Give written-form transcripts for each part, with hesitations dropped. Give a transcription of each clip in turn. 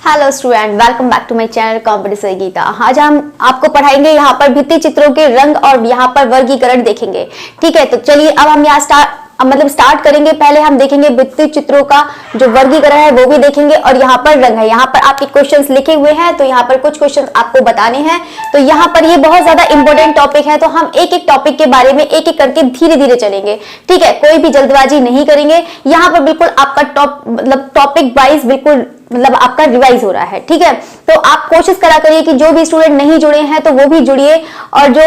Hello student, welcome back to my channel competition Geeta. आज हम आपको पढ़ाएंगे यहाँ पर भित्ति चित्रों के रंग और यहाँ पर वर्गीकरण देखेंगे। ठीक है, तो चलिए अब हम यहाँ स्टार्ट करेंगे। पहले हम देखेंगे भित्ति चित्रों का जो वर्गीकरण है वो भी देखेंगे और यहाँ पर रंग है। यहाँ पर आपके क्वेश्चंस लिखे हुए हैं, तो यहाँ पर कुछ क्वेश्चंस आपको बताने हैं। तो यहाँ पर ये बहुत ज्यादा इंपॉर्टेंट टॉपिक है, तो हम एक एक टॉपिक के बारे में एक एक करके धीरे धीरे चलेंगे। ठीक है, कोई भी जल्दबाजी नहीं करेंगे। यहाँ पर बिल्कुल आपका टॉपिक वाइज बिल्कुल आपका रिवाइज हो रहा है। ठीक है, तो आप कोशिश करा करिए कि जो भी स्टूडेंट नहीं जुड़े हैं तो वो भी जुड़िए, और जो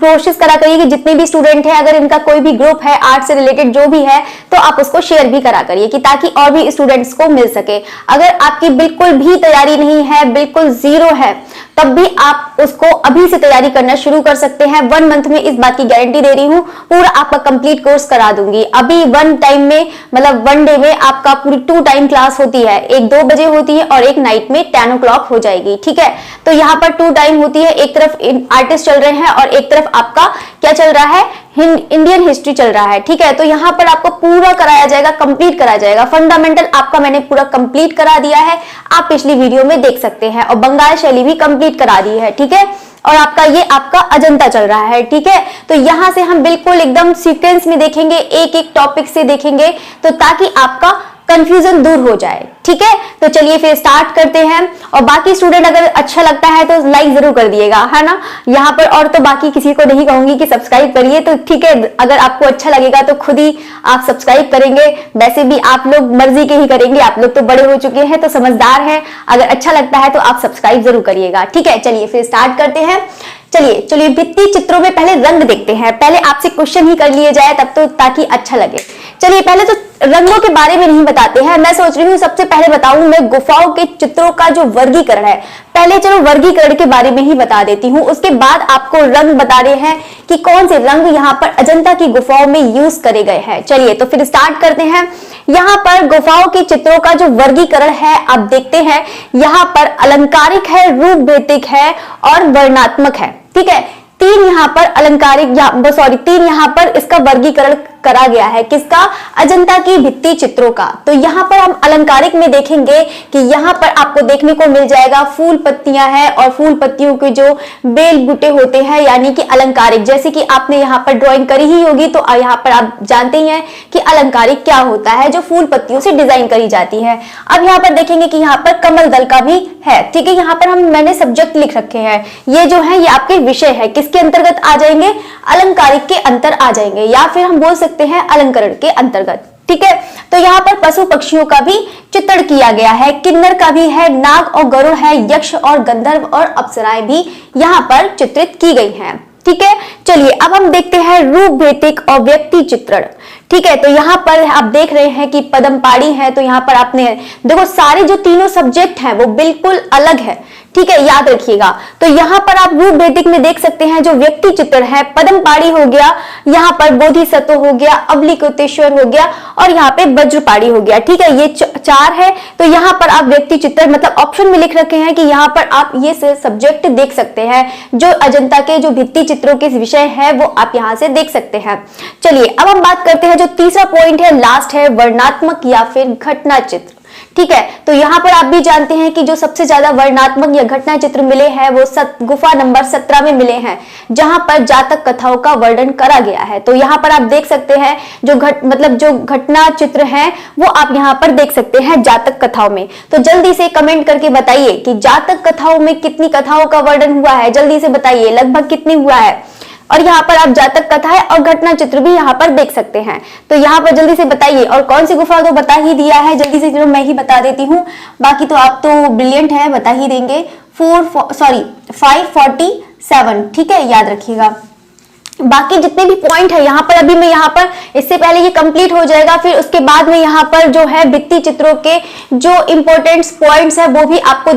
कोशिश करा करिए कि जितने भी स्टूडेंट हैं अगर इनका कोई भी ग्रुप है आर्ट से रिलेटेड जो भी है तो आप उसको शेयर भी करा करिए कि ताकि और भी स्टूडेंट्स को मिल सके। अगर आपकी बिल्कुल भी तैयारी नहीं है, बिल्कुल जीरो है, तब भी आप उसको अभी से तैयारी करना शुरू कर सकते हैं। 1 मंथ में इस बात की गारंटी दे रही हूँ, पूरा आपका कंप्लीट कोर्स करा दूंगी। अभी 1 टाइम में 1 डे में आपका पूरी 2 टाइम क्लास होती है, एक 2 बजे होती है और एक नाइट में 10 o'clock हो जाएगी। ठीक है, तो यहाँ पर 2 टाइम होती है, एक तरफ आर्टिस्ट चल रहे हैं और एक तरफ आपका क्या चल रहा है, इंडियन हिस्ट्री चल रहा है। ठीक है, तो यहाँ पर आपको पूरा कराया जाएगा, कंप्लीट कराया जाएगा। फंडामेंटल आपका मैंने पूरा कंप्लीट करा दिया है, आप पिछली वीडियो में देख सकते हैं, और बंगाल शैली भी कंप्लीट करा दी है। ठीक है, और आपका अजंता चल रहा है। ठीक है, तो यहां से हम बिल्कुल एकदम सीक्वेंस में देखेंगे, एक एक टॉपिक से देखेंगे, तो ताकि आपका कंफ्यूजन दूर हो जाए। ठीक है, तो चलिए फिर स्टार्ट करते हैं। और बाकी स्टूडेंट अगर अच्छा लगता है तो लाइक जरूर कर दिएगा, है ना यहाँ पर। और तो बाकी किसी को नहीं कहूंगी कि सब्सक्राइब करिए, तो ठीक है, अगर आपको अच्छा लगेगा तो खुद ही आप सब्सक्राइब करेंगे। वैसे भी आप लोग मर्जी के ही करेंगे, आप लोग तो बड़े हो चुके हैं तो समझदार हैं। अगर अच्छा लगता है तो आप सब्सक्राइब जरूर करिएगा। ठीक है, चलिए फिर स्टार्ट करते हैं। चलिए भित्ति चित्रों में पहले रंग देखते हैं। पहले आपसे क्वेश्चन ही कर लिए जाए तब तो, ताकि अच्छा लगे। चलिए पहले तो रंगों के बारे में नहीं बताते हैं, मैं सोच रही हूँ सबसे पहले बताऊं मैं गुफाओं के चित्रों का जो वर्गीकरण है। पहले चलो वर्गीकरण के बारे में ही बता देती हूँ, उसके बाद आपको रंग बता रहे हैं कि कौन से रंग यहाँ पर अजंता की गुफाओं में यूज करे गए हैं। चलिए तो फिर स्टार्ट करते हैं। यहाँ पर गुफाओं के चित्रों का जो वर्गीकरण है आप देखते हैं, यहाँ पर अलंकारिक है, रूप भेदिक है और वर्णात्मक है। ठीक है, 3 यहाँ पर अलंकारिक, 3 यहाँ पर इसका वर्गीकरण करा गया है। किसका? अजंता की भित्ति चित्रों का। तो यहाँ पर हम अलंकारिक में देखेंगे कि यहाँ पर आपको देखने को मिल जाएगा फूल पत्तियां हैं, और फूल पत्तियों के जो बेल बूटे होते हैं, यानी कि अलंकारिक। जैसे कि आपने यहाँ पर ड्राइंग करी ही होगी, तो यहाँ पर आप जानते ही हैं कि अलंकारिक क्या होता है, जो फूल पत्तियों से डिजाइन करी जाती है। अब यहाँ पर देखेंगे कि यहाँ पर कमल दल का भी है। ठीक है, यहाँ पर मैंने सब्जेक्ट लिख रखे हैं, ये जो है ये आपके विषय है, किसके अंतर्गत आ जाएंगे? अलंकारिक के अंतर आ जाएंगे, या फिर हम बोल सकते हैं अलंकरण के अंतर्गत। ठीक है, तो यहाँ पर पशु पक्षियों का भी चित्रण किया गया है, किन्नर का भी है, नाग और गरुड़ है, यक्ष और गंधर्व और अप्सराएं भी यहाँ पर चित्रित की गई हैं। ठीक है, चलिए अब हम देखते हैं रूप भेदिक और व्यक्ति चित्रण। ठीक है, तो यहाँ पर आप देख रहे हैं कि पदमपाड़ी है, तो यहाँ पर आपने देखो सारे जो तीनों सब्जेक्ट हैं वो बिल्कुल अलग है। ठीक है, याद रखिएगा। तो यहाँ पर आप रूप भेदिक में देख सकते हैं जो व्यक्ति चित्र है, पदमपाड़ी हो गया, यहाँ पर बोधिसत्व हो गया, अवलिकोतेश्वर हो गया, और यहाँ पे वज्रपाड़ी हो गया। ठीक है, ये 4 है। तो यहाँ पर आप व्यक्ति चित्र मतलब ऑप्शन में लिख रखे हैं कि यहाँ पर आप ये सब्जेक्ट देख सकते हैं, जो अजंता के जो भित्ति चित्रों के विषय है वो आप यहाँ से देख सकते हैं। चलिए अब हम बात करते हैं, जो तीसरा पॉइंट है, लास्ट है, वर्णात्मक या फिर घटना चित्र। ठीक है, तो यहाँ पर आप भी जानते हैं कि जो सबसे ज्यादा वर्णात्मक या घटना चित्र मिले हैं वो गुफा नंबर 17 में मिले हैं, जहां पर जातक कथाओं का वर्णन करा गया है। तो यहाँ पर आप देख सकते हैं जो जो घटना चित्र हैं वो आप यहाँ पर देख सकते हैं जातक कथाओं में। तो जल्दी से कमेंट करके बताइए कि जातक कथाओं में कितनी कथाओं का वर्णन हुआ है, जल्दी से बताइए लगभग कितनी हुआ है। और यहाँ पर आप जातक कथा है और घटना चित्र भी यहाँ पर देख सकते हैं, तो यहाँ पर जल्दी से बताइए। और कौन सी गुफा तो बता ही दिया है, जल्दी से चलो मैं ही बता देती हूँ, बाकी तो आप तो ब्रिलियंट है, बता ही देंगे। 547। ठीक है, याद रखिएगा। बाकी जितने भी पॉइंट है यहाँ पर, अभी मैं यहाँ पर इससे पहले ये कंप्लीट हो जाएगा, फिर उसके बाद में यहाँ पर जो है भित्ति चित्रों के जो इंपॉर्टेंट पॉइंट्स है वो भी आपको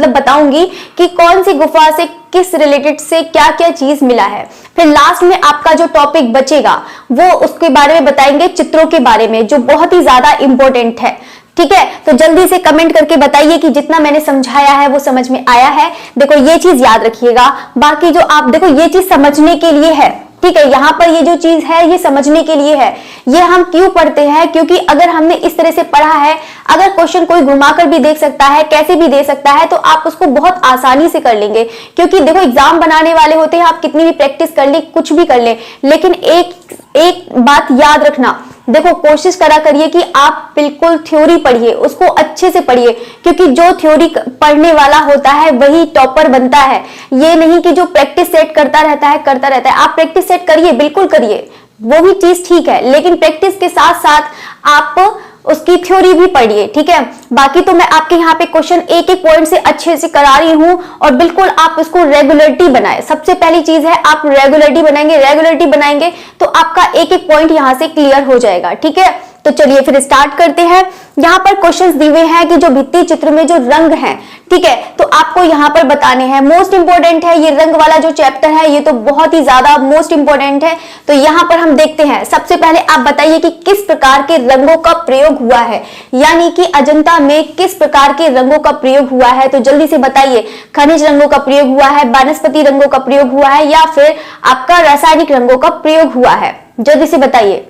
बताऊंगी कि कौन सी गुफा से किस रिलेटेड से क्या क्या चीज मिला है। फिर लास्ट में आपका जो टॉपिक बचेगा वो उसके बारे में बताएंगे, चित्रों के बारे में, जो बहुत ही ज्यादा इंपॉर्टेंट है। ठीक है, तो जल्दी से कमेंट करके बताइए कि जितना मैंने समझाया है वो समझ में आया है। देखो ये चीज याद रखिएगा, बाकी जो आप देखो ये चीज समझने के लिए है, ठीक है, यहाँ पर ये जो चीज है ये समझने के लिए है। ये हम क्यों पढ़ते हैं, क्योंकि अगर हमने इस तरह से पढ़ा है, अगर क्वेश्चन कोई घुमाकर भी देख सकता है, कैसे भी दे सकता है, तो आप उसको बहुत आसानी से कर लेंगे। क्योंकि देखो एग्जाम बनाने वाले होते हैं, आप कितनी भी प्रैक्टिस कर ले, कुछ भी कर ले, लेकिन एक बात याद रखना, देखो कोशिश करा करिए कि आप बिल्कुल थ्योरी पढ़िए, उसको अच्छे से पढ़िए, क्योंकि जो थ्योरी पढ़ने वाला होता है वही टॉपर बनता है। ये नहीं कि जो प्रैक्टिस सेट करता रहता है। आप प्रैक्टिस सेट करिए, बिल्कुल करिए, वो भी चीज ठीक है, लेकिन प्रैक्टिस के साथ साथ आप उसकी थ्योरी भी पढ़िए, ठीक है। बाकी तो मैं आपके यहाँ पे क्वेश्चन एक एक पॉइंट से अच्छे से करा रही हूँ, और बिल्कुल आप इसको रेगुलरिटी बनाए। सबसे पहली चीज है आप रेगुलरिटी बनाएंगे तो आपका एक एक पॉइंट यहाँ से क्लियर हो जाएगा, ठीक है। तो चलिए फिर स्टार्ट करते हैं। यहाँ पर क्वेश्चंस दिए हुए हैं कि जो भित्ति चित्र में जो रंग हैं, ठीक है, तो आपको यहाँ पर बताने हैं। मोस्ट इंपोर्टेंट है ये रंग वाला जो चैप्टर है, ये तो बहुत ही ज्यादा मोस्ट इंपोर्टेंट है। तो यहाँ पर हम देखते हैं, सबसे पहले आप बताइए कि किस प्रकार के रंगों का प्रयोग हुआ है, यानी कि अजंता में किस प्रकार के रंगों का प्रयोग हुआ है। तो जल्दी से बताइए, खनिज रंगों का प्रयोग हुआ है, वनस्पति रंगों का प्रयोग हुआ है, या फिर आपका रासायनिक रंगों का प्रयोग हुआ है। जल्दी से बताइए,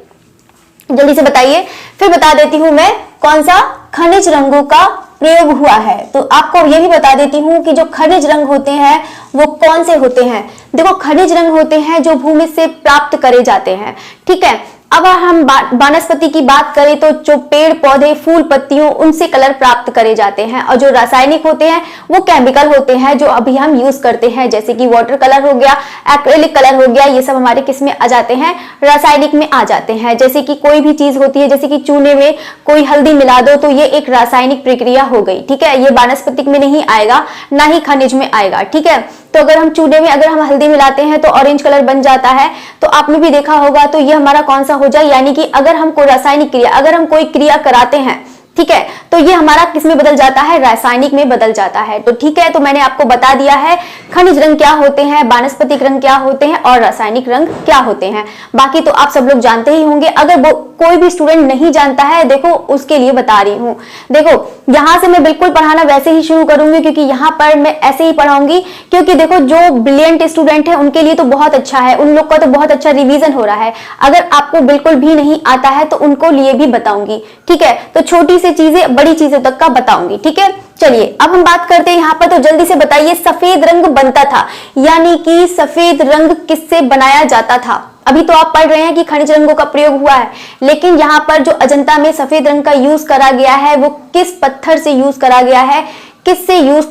फिर बता देती हूं मैं कौन सा खनिज रंगों का प्रयोग हुआ है। तो आपको ये भी बता देती हूं कि जो खनिज रंग होते हैं वो कौन से होते हैं। देखो खनिज रंग होते हैं जो भूमि से प्राप्त करे जाते हैं, ठीक है। अब हम वनस्पति की बात करें तो जो पेड़ पौधे फूल पत्तियों उनसे कलर प्राप्त करे जाते हैं, और जो रासायनिक होते हैं वो केमिकल होते हैं जो अभी हम यूज करते हैं, जैसे कि वाटर कलर हो गया, एक्रेलिक कलर हो गया, ये सब हमारे किस में आ जाते हैं, रासायनिक में आ जाते हैं। जैसे कि कोई भी चीज होती है, जैसे कि चूने में कोई हल्दी मिला दो तो ये एक रासायनिक प्रक्रिया हो गई, ठीक है। ये वानस्पतिक में नहीं आएगा, ना ही खनिज में आएगा, ठीक है। तो अगर हम चूने में अगर हम हल्दी मिलाते हैं तो ऑरेंज कलर बन जाता है, तो आपने भी देखा होगा। तो ये हमारा कौन सा हो जाए, यानी कि अगर हम कोई रासायनिक क्रिया, अगर हम कोई क्रिया कराते हैं, ठीक है, तो ये हमारा किस में बदल जाता है, रासायनिक में बदल जाता है। तो ठीक है, तो मैंने आपको बता दिया है खनिज रंग क्या होते हैं, वानस्पतिक रंग क्या होते हैं, और रासायनिक रंग क्या होते हैं। बाकी तो आप सब लोग जानते ही होंगे। अगर वो कोई भी स्टूडेंट नहीं जानता है, देखो उसके लिए बता रही हूँ। देखो यहाँ से मैं बिल्कुल पढ़ाना वैसे ही शुरू करूंगी, क्योंकि यहाँ पर मैं ऐसे ही पढ़ाऊंगी, क्योंकि देखो जो ब्रिलियंट स्टूडेंट है उनके लिए तो बहुत अच्छा है, उन लोग का तो बहुत अच्छा रिवीजन हो रहा है। अगर आपको बिल्कुल भी नहीं आता है तो उनको लिए भी बताऊंगी, ठीक है। तो छोटी सी चीजें बड़ी चीजों तक का बताऊंगी, ठीक है। चलिए अब हम बात करते हैं यहाँ पर। तो जल्दी से बताइए, सफेद रंग बनता था, यानी कि सफेद रंग किससे बनाया जाता था। अभी तो आप पढ़ रहे हैं कि खनिज रंगों का प्रयोग हुआ है, लेकिन यहाँ पर जो अजंता में सफेद रंग का यूज करा गया है वो किस पत्थर से यूज करा गया है, किससे यूज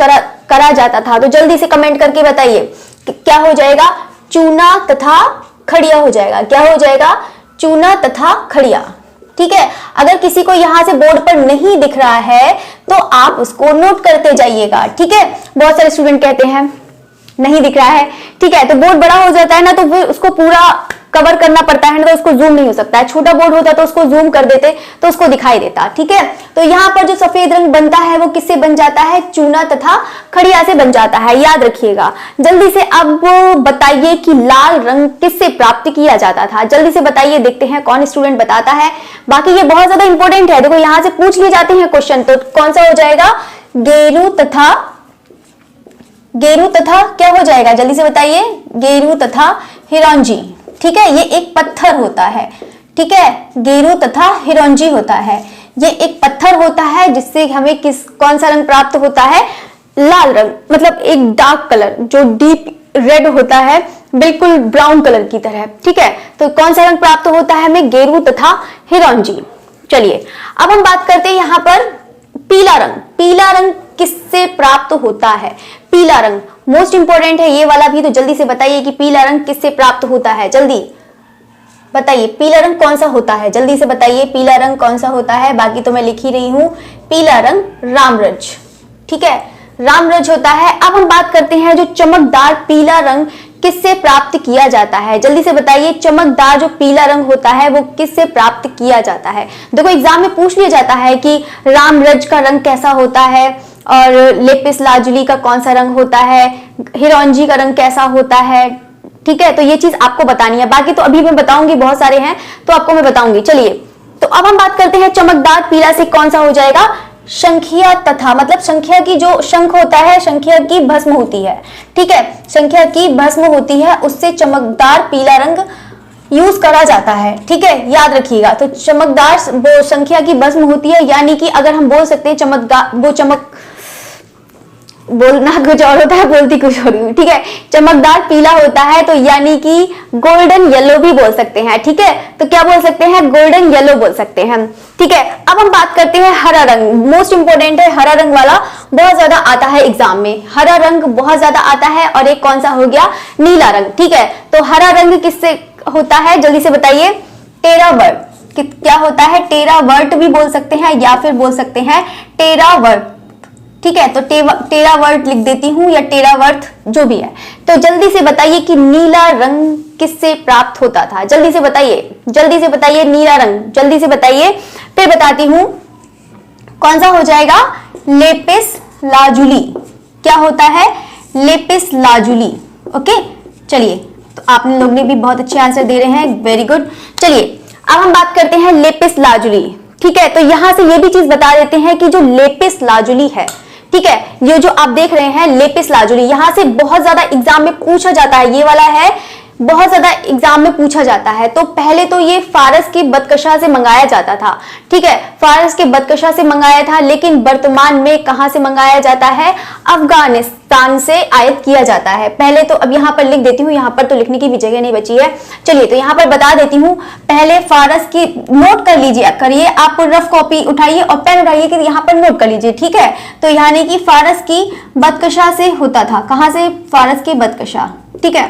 करा जाता था। तो जल्दी से कमेंट करके बताइए क्या हो जाएगा, चूना तथा खड़िया हो जाएगा। क्या हो जाएगा, चूना तथा खड़िया, ठीक है। अगर किसी को यहां से बोर्ड पर नहीं दिख रहा है तो आप उसको नोट करते जाइएगा, ठीक है। बहुत सारे स्टूडेंट कहते हैं नहीं दिख रहा है, ठीक है, तो बोर्ड बड़ा हो जाता है ना, तो फिर उसको पूरा कवर करना पड़ता है ना, तो उसको जूम नहीं हो सकता है। छोटा बोर्ड होता तो उसको जूम कर देते तो उसको दिखाई देता, ठीक है। तो यहाँ पर जो सफेद रंग बनता है वो किससे बन जाता है, चूना तथा खड़िया से बन जाता है, याद रखिएगा। जल्दी से अब बताइए कि लाल रंग किससे प्राप्त किया जाता था। जल्दी से बताइए, देखते हैं कौन स्टूडेंट बताता है। बाकी ये बहुत ज्यादा इंपॉर्टेंट है, देखो यहाँ से पूछ लिए जाते हैं क्वेश्चन। तो कौन सा हो जाएगा, गेरू तथा क्या हो जाएगा, जल्दी से बताइए, गेरू तथा हिरौंजी, ठीक है। ये एक पत्थर होता है, ठीक है, गेरू तथा हिरौंजी होता है। ये एक पत्थर होता है जिससे हमें कौन सा रंग प्राप्त होता है, लाल रंग, मतलब एक डार्क कलर जो डीप रेड होता है, बिल्कुल ब्राउन कलर की तरह, ठीक है। तो कौन सा रंग प्राप्त होता है हमें, गेरू तथा हिरौंजी। चलिए अब हम बात करते हैं यहाँ पर पीला रंग। पीला रंग किससे प्राप्त होता है, पीला रंग मोस्ट इंपोर्टेंट है ये वाला भी। तो जल्दी से बताइए कि पीला रंग किससे प्राप्त होता है, जल्दी बताइए पीला रंग कौन सा होता है, जल्दी से बताइए पीला रंग कौन सा होता है। बाकी तो मैं लिख ही रही हूं, पीला रंग रामरज, ठीक है, रामरज होता है। अब हम बात करते हैं जो चमकदार पीला रंग किससे प्राप्त किया जाता है। जल्दी से बताइए, चमकदार जो पीला रंग होता है वो किससे प्राप्त किया जाता है। देखो एग्जाम में पूछ लिया जाता है कि रामरज का रंग कैसा होता है, और लेपिस लाजुली का कौन सा रंग होता है, हिरौंजी का रंग कैसा होता है, ठीक है। तो ये चीज आपको बतानी है। बाकी तो अभी मैं बताऊंगी, बहुत सारे हैं तो आपको मैं बताऊंगी। चलिए तो अब हम बात करते हैं चमकदार पीला से कौन सा हो जाएगा, शंखिया तथा, मतलब शंखिया की जो शंख होता है, शंखिया की भस्म होती है, ठीक है, शंखिया की भस्म होती है, उससे चमकदार पीला रंग यूज करा जाता है, ठीक है, याद रखिएगा। तो चमकदार वो शंखिया की भस्म होती है, यानी कि अगर हम बोल सकते हैं चमकदार, वो चमक, बोलना कुछ और होता है, बोलती कुछ और हूँ, ठीक है, चमकदार पीला होता है, तो यानी कि गोल्डन येलो भी बोल सकते हैं, ठीक है, तो क्या बोल सकते हैं, गोल्डन येलो बोल सकते हैं, ठीक है। अब हम बात करते हैं हरा रंग, मोस्ट इंपोर्टेंट है हरा रंग वाला, बहुत ज्यादा आता है एग्जाम में, हरा रंग बहुत ज्यादा आता है। और एक कौन सा हो गया, नीला रंग, ठीक है। तो हरा रंग किससे होता है, जल्दी से बताइए, टेरावर्ट, क्या होता है, टेरावर्ट भी बोल सकते हैं या फिर बोल सकते हैं टेरावर्ट, ठीक है। तो टेरावर्ट लिख देती हूं या टेरावर्थ, जो भी है। तो जल्दी से बताइए कि नीला रंग किससे प्राप्त होता था, जल्दी से बताइए, जल्दी से बताइए, नीला रंग जल्दी से बताइए, फिर बताती हूं कौन सा हो जाएगा, लेपिस लाजुली, क्या होता है, लेपिस लाजुली, ओके। चलिए, तो आप लोग ने भी बहुत अच्छे आंसर दे रहे हैं, वेरी गुड। चलिए अब हम बात करते हैं लेपिस लाजुली, ठीक है। तो यहां से ये भी चीज बता देते हैं कि जो लेपिस लाजुली है, ठीक है, ये जो आप देख रहे हैं लेपिस लाजुली, यहां से बहुत ज्यादा एग्जाम में पूछा जाता है, ये वाला है, बहुत ज्यादा एग्जाम में पूछा जाता है। तो पहले तो ये फारस की बदकशा से मंगाया जाता था, ठीक है, फारस के बदकशा से मंगाया था, लेकिन वर्तमान में कहां से मंगाया जाता है, अफगानिस्तान से आयात किया जाता है पहले तो। अब यहाँ पर लिख देती हूँ, यहाँ पर तो लिखने की भी जगह नहीं बची है। चलिए, तो यहाँ पर बता देती हूँ, पहले फारस की, नोट कर लीजिए, करिए आप, रफ कॉपी उठाइए और पेन उठाइए कि यहाँ पर नोट कर लीजिए, ठीक है। तो यानी कि फारस की बदकशा से होता था, कहां से, फारस की बदकशा, ठीक है।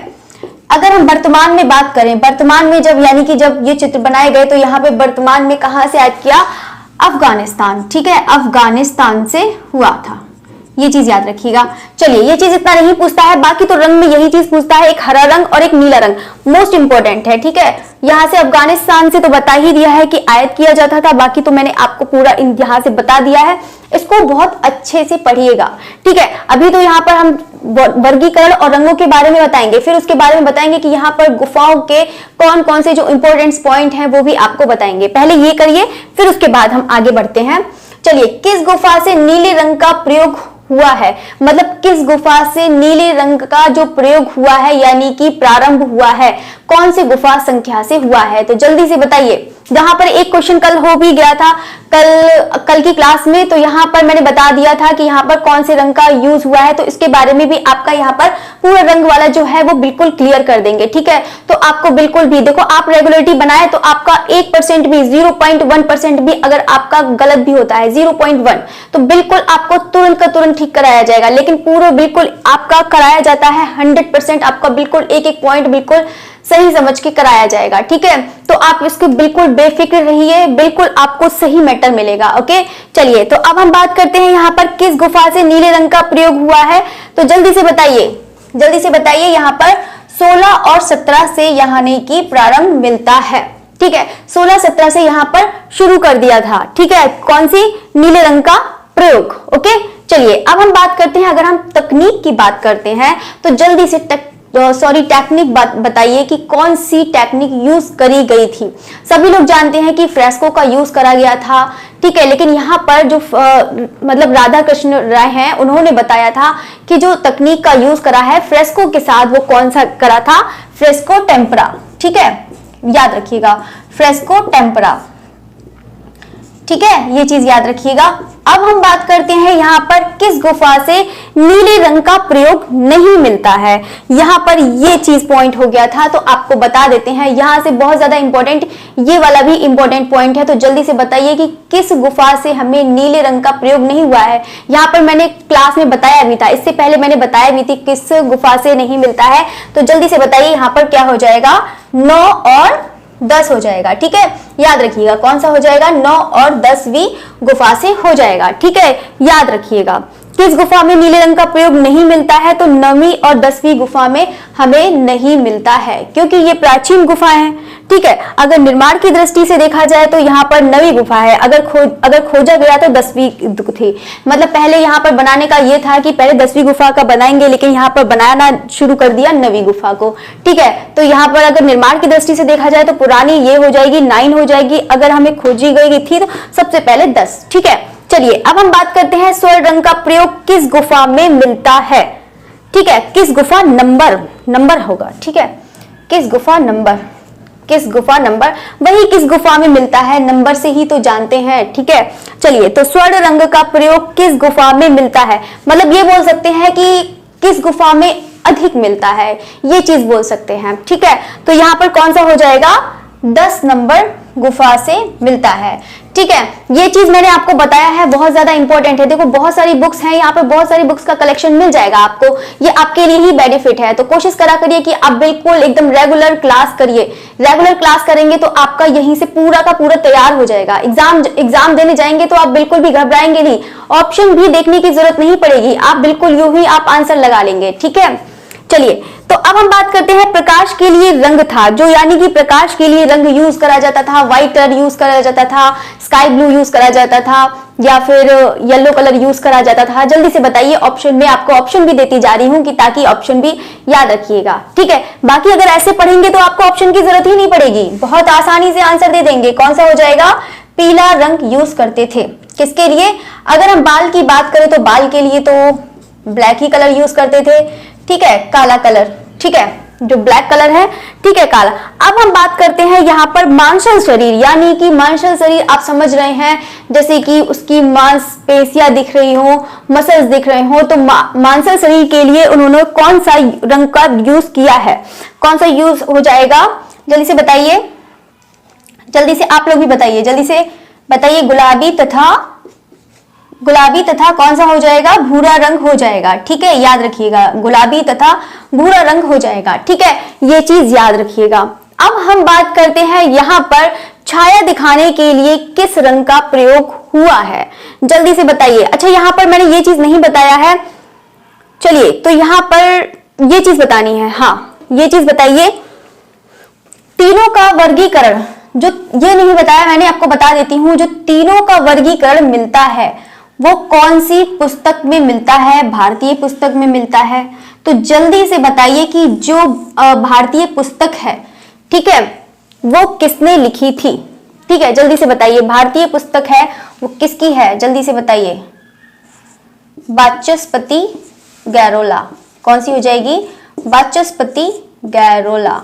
अगर हम वर्तमान में बात करें, वर्तमान में जब, यानी कि जब ये चित्र बनाए गए, तो यहाँ पे वर्तमान में कहां से आयात किया, अफगानिस्तान, ठीक है, अफगानिस्तान से हुआ था, ये चीज याद रखिएगा। चलिए, ये चीज इतना नहीं पूछता है, बाकी तो रंग में यही चीज पूछता है, एक हरा रंग और एक नीला रंग, मोस्ट इंपोर्टेंट है, ठीक है। यहाँ से अफगानिस्तान से तो बता ही दिया है कि आयात किया जाता था, बाकी तो मैंने आपको पूरा यहाँ से बता दिया है, इसको बहुत अच्छे से पढ़िएगा, ठीक है। अभी तो यहाँ पर हम वर्गीकरण और रंगों के बारे में बताएंगे, फिर उसके बारे में बताएंगे कि यहाँ पर गुफाओं के कौन कौन से जो इंपॉर्टेंट पॉइंट हैं वो भी आपको बताएंगे। पहले ये करिए, फिर उसके बाद हम आगे बढ़ते हैं। चलिए, किस गुफा से नीले रंग का प्रयोग हुआ है, मतलब किस गुफा से नीले रंग का जो प्रयोग हुआ है, यानी कि प्रारंभ हुआ है, कौन सी गुफा संख्या से हुआ है, तो जल्दी से बताइए। जहां पर एक क्वेश्चन कल हो भी गया था, कल की क्लास में, तो यहाँ पर मैंने बता दिया था कि यहाँ पर कौन से रंग का यूज हुआ है, तो इसके बारे में भी आपका यहाँ पर पूरा रंग वाला जो है वो बिल्कुल क्लियर कर देंगे, ठीक है। तो आपको बिल्कुल भी, देखो, आप रेगुलरिटी बनाए तो आपका 1% भी, 0.1% भी अगर आपका गलत भी होता है, 0.1, तो बिल्कुल आपको तुरंत का तुरंत ठीक कराया जाएगा, लेकिन पूरा बिल्कुल आपका कराया जाता है 100%, आपका बिल्कुल एक एक पॉइंट बिल्कुल सही समझ के कराया जाएगा, ठीक है। तो आप इसको बिल्कुल बेफिक्र रहिए, बिल्कुल आपको सही मैटर मिलेगा, ओके। चलिए, तो अब हम बात करते हैं यहाँ पर किस गुफा से नीले रंग का प्रयोग हुआ है, तो जल्दी से बताइए, जल्दी से बताइए। यहाँ पर 16 और 17 से यहाँ की प्रारंभ मिलता है, ठीक है, 16-17 से यहाँ पर शुरू कर दिया था, ठीक है, कौन सी, नीले रंग का प्रयोग, ओके। चलिए, अब हम बात करते हैं, अगर हम तकनीक की बात करते हैं तो जल्दी से टेक्निक बताइए कि कौन सी टेक्निक यूज करी गई थी। सभी लोग जानते हैं कि फ्रेस्को का यूज करा गया था, ठीक है, लेकिन यहाँ पर जो मतलब राधा कृष्ण राय हैं, उन्होंने बताया था कि जो तकनीक का यूज करा है फ्रेस्को के साथ, वो कौन सा करा था, फ्रेस्को टेम्परा, ठीक है, याद रखिएगा, फ्रेस्को टेम्परा, ठीक है, ये चीज याद रखिएगा। अब हम बात करते हैं यहाँ पर किस गुफा से नीले रंग का प्रयोग नहीं मिलता है, यहाँ पर ये चीज पॉइंट हो गया था, तो आपको बता देते हैं। यहाँ से बहुत ज्यादा इंपॉर्टेंट, ये वाला भी इंपॉर्टेंट पॉइंट है, तो जल्दी से बताइए कि किस गुफा से हमें नीले रंग का प्रयोग नहीं हुआ है। यहाँ पर मैंने क्लास में बताया भी था, इससे पहले मैंने बताया भी थी किस गुफा से नहीं मिलता है, तो जल्दी से बताइए। यहाँ पर क्या हो जाएगा, 9 और 10 हो जाएगा, ठीक है, याद रखिएगा, कौन सा हो जाएगा, 9 और 10वीं गुफा से हो जाएगा, ठीक है, याद रखिएगा। किस गुफा में नीले रंग का प्रयोग नहीं मिलता है, तो 9वीं और 10वीं गुफा में हमें नहीं मिलता है, क्योंकि ये प्राचीन गुफा है, ठीक है। अगर निर्माण की दृष्टि से देखा जाए तो यहाँ पर 9वीं गुफा है, अगर खोजा गया तो 10वीं थी, मतलब पहले यहाँ पर बनाने का ये था कि पहले 10वीं गुफा का बनाएंगे, लेकिन यहाँ पर बनाना शुरू कर दिया 9वीं गुफा को, ठीक है। तो यहाँ पर अगर निर्माण की दृष्टि से देखा जाए तो पुरानी ये हो जाएगी 9 हो जाएगी, अगर हमें खोजी गई थी तो सबसे पहले 10, ठीक है। चलिए अब हम बात करते हैं स्वर्ण रंग का प्रयोग किस गुफा में मिलता है। ठीक है, किस गुफा, नंबर होगा। ठीक है, किस गुफा, नंबर वही किस गुफा में मिलता है, नंबर से ही तो जानते हैं। ठीक है, चलिए तो स्वर्ण रंग का प्रयोग किस गुफा में मिलता है, मतलब ये बोल सकते हैं कि किस गुफा में अधिक मिलता है, ये चीज बोल सकते हैं। ठीक है, तो यहां पर कौन सा हो जाएगा, 10 नंबर गुफा से मिलता है। ठीक है, ये चीज मैंने आपको बताया है, बहुत ज्यादा इंपॉर्टेंट है। देखो बहुत सारी बुक्स हैं, यहाँ पे बहुत सारी बुक्स का कलेक्शन मिल जाएगा आपको, ये आपके लिए ही बेनिफिट है। तो कोशिश करा करिए कि आप बिल्कुल एकदम रेगुलर क्लास करिए। रेगुलर क्लास करेंगे तो आपका यहीं से पूरा का पूरा तैयार हो जाएगा। एग्जाम देने जाएंगे तो आप बिल्कुल भी घबराएंगे नहीं, ऑप्शन भी देखने की जरूरत नहीं पड़ेगी, आप बिल्कुल यूं ही आप आंसर लगा लेंगे। ठीक है, चलिए तो अब हम बात करते हैं प्रकाश के लिए रंग था, जो यानी कि प्रकाश के लिए रंग यूज करा जाता था, व्हाइट कलर यूज करा जाता था, स्काई ब्लू यूज करा जाता था, या फिर येलो कलर यूज करा जाता था। जल्दी से बताइए, ऑप्शन में आपको ऑप्शन भी देती जा रही हूं कि ताकि ऑप्शन भी याद रखिएगा। ठीक है, बाकी अगर ऐसे पढ़ेंगे तो आपको ऑप्शन की जरूरत ही नहीं पड़ेगी, बहुत आसानी से आंसर दे देंगे। कौन सा हो जाएगा, पीला रंग यूज करते थे। किसके लिए, अगर हम बाल की बात करें तो बाल के लिए तो ब्लैक ही कलर यूज करते थे। ठीक है, काला कलर, ठीक है, जो ब्लैक कलर है, ठीक है, काला। अब हम बात करते हैं यहाँ पर मांसल शरीर, यानी कि मांसल शरीर आप समझ रहे हैं, जैसे कि उसकी मांसपेशियां दिख रही हो, मसल्स दिख रहे हो, तो मांसल शरीर के लिए उन्होंने कौन सा रंग का यूज किया है, कौन सा यूज हो जाएगा, जल्दी से बताइए, जल्दी से आप लोग भी बताइए, जल्दी से बताइए। गुलाबी तथा कौन सा हो जाएगा, भूरा रंग हो जाएगा। ठीक है, याद रखिएगा, गुलाबी तथा भूरा रंग हो जाएगा। ठीक है, ये चीज याद रखिएगा। अब हम बात करते हैं यहाँ पर छाया दिखाने के लिए किस रंग का प्रयोग हुआ है, जल्दी से बताइए। अच्छा, यहाँ पर मैंने ये चीज नहीं बताया है, चलिए तो यहाँ पर ये चीज बतानी है। हाँ, ये चीज बताइए, तीनों का वर्गीकरण, जो ये नहीं बताया मैंने, आपको बता देती हूँ, जो तीनों का वर्गीकरण मिलता है वो कौन सी पुस्तक में मिलता है, भारतीय पुस्तक में मिलता है। तो जल्दी से बताइए कि जो भारतीय पुस्तक है, ठीक है, वो किसने लिखी थी। ठीक है, जल्दी से बताइए, भारतीय पुस्तक है वो किसकी है, जल्दी से बताइए। वाचस्पति गैरोला, कौन सी हो जाएगी, वाचस्पति गैरोला।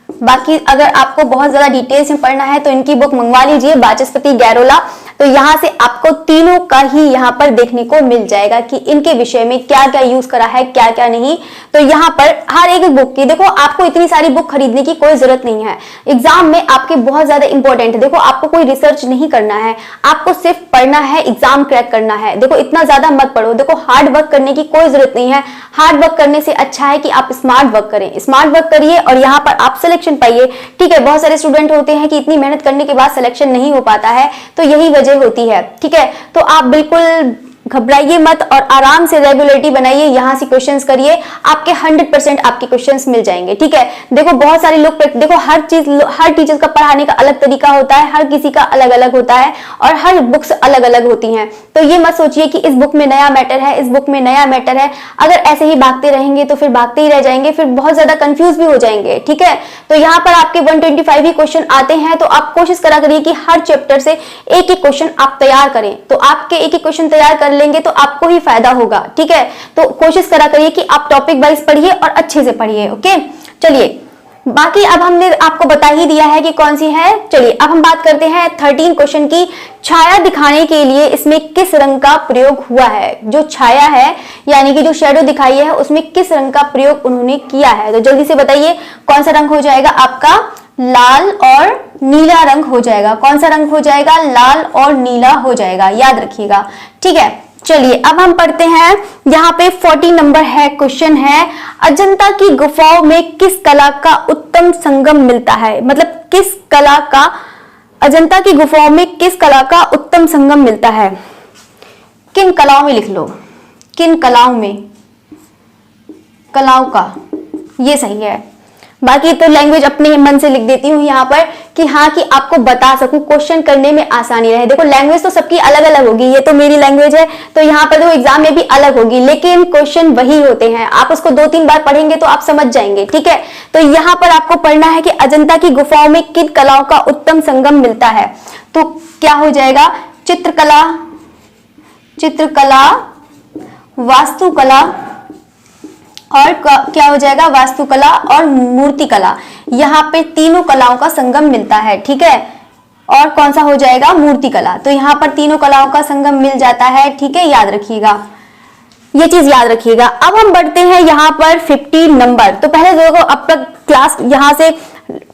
बाकी अगर आपको बहुत ज्यादा डिटेल्स में पढ़ना है तो इनकी बुक मंगवा लीजिए, वाचस्पति गैरोला। तो यहाँ से आपको तीनों का ही यहाँ पर देखने को मिल जाएगा कि इनके विषय में क्या क्या यूज करा है, क्या क्या नहीं। तो यहाँ पर हर एक बुक की, देखो आपको इतनी सारी बुक खरीदने की कोई जरूरत नहीं है, एग्जाम में आपके बहुत ज्यादा इंपॉर्टेंट है। देखो आपको कोई रिसर्च नहीं करना है, आपको सिर्फ पढ़ना है, एग्जाम क्रैक करना है। देखो इतना ज्यादा मत पढ़ो, देखो हार्ड वर्क करने की कोई जरूरत नहीं है। हार्ड वर्क करने से अच्छा है कि आप स्मार्ट वर्क करें, स्मार्ट वर्क करिए और यहाँ पर आप सिलेक्शन पाइए। ठीक है, बहुत सारे स्टूडेंट होते हैं कि इतनी मेहनत करने के बाद सिलेक्शन नहीं हो पाता है, तो यही वजह होती है। ठीक है, तो आप बिल्कुल घबराइए मत और आराम से रेगुलरिटी बनाइए, यहां से क्वेश्चंस करिए, आपके 100% आपके क्वेश्चंस मिल जाएंगे। ठीक है, देखो बहुत सारे लोग, देखो हर टीचर्स का पढ़ाने का अलग तरीका होता है, हर किसी का अलग अलग होता है और हर बुक्स अलग अलग होती हैं। तो ये मत सोचिए कि इस बुक में नया मैटर है, इस बुक में नया मैटर है। अगर ऐसे ही भागते रहेंगे तो फिर भागते ही रह जाएंगे, फिर बहुत ज्यादा कंफ्यूज भी हो जाएंगे। ठीक है, तो यहाँ पर आपके 125 ही क्वेश्चन आते हैं, तो आप कोशिश करा करिए कि हर चैप्टर से एक एक क्वेश्चन आप तैयार करें। तो आपके एक एक क्वेश्चन तैयार कर लेंगे तो आपको ही फायदा होगा। ठीक है, तो कोशिश करा करिए कि आप टॉपिक वाइज पढ़िए और अच्छे से पढ़िए। ओके, चलिए बाकी अब हमने आपको बता ही दिया है कि कौन सी है। चलिए अब हम बात करते हैं 13 क्वेश्चन की। छाया दिखाने के लिए इसमें किस रंग का प्रयोग हुआ है, जो छाया है यानी कि जो शेडो दिखाई है उसमें किस रंग का प्रयोग उन्होंने किया है। तो जल्दी से बताइए कौन सा रंग हो जाएगा आपका, लाल और नीला रंग हो जाएगा। कौन सा रंग हो जाएगा, लाल और नीला हो जाएगा, याद रखिएगा। ठीक है, चलिए अब हम पढ़ते हैं, यहाँ पे 40 नंबर है, क्वेश्चन है, अजंता की गुफाओं में किस कला का उत्तम संगम मिलता है। मतलब किस कला का, अजंता की गुफाओं में किस कला का उत्तम संगम मिलता है। किन कलाओं में लिख लो, किन कलाओं में, कलाओं का, ये सही है। बाकी तो लैंग्वेज अपने मन से लिख देती हूँ यहाँ पर कि हाँ, कि आपको बता सकूं, क्वेश्चन करने में आसानी रहे। देखो लैंग्वेज तो सबकी अलग अलग होगी, ये तो मेरी लैंग्वेज है तो यहाँ पर तो एग्जाम में भी अलग होगी, लेकिन क्वेश्चन वही होते हैं। आप उसको 2-3 बार पढ़ेंगे तो आप समझ जाएंगे। ठीक है, तो यहाँ पर आपको पढ़ना है कि अजंता की गुफाओं में किन कलाओं का उत्तम संगम मिलता है। तो क्या हो जाएगा, चित्रकला, चित्रकला, वास्तुकला और क्या हो जाएगा, वास्तुकला और मूर्तिकला। यहाँ पे तीनों कलाओं का संगम मिलता है, ठीक है। और कौन सा हो जाएगा, मूर्तिकला। तो यहाँ पर तीनों कलाओं का संगम मिल जाता है, ठीक है, याद रखिएगा, ये चीज याद रखिएगा। अब हम बढ़ते हैं यहाँ पर 50 नंबर। तो पहले देखो, अब तक क्लास यहाँ से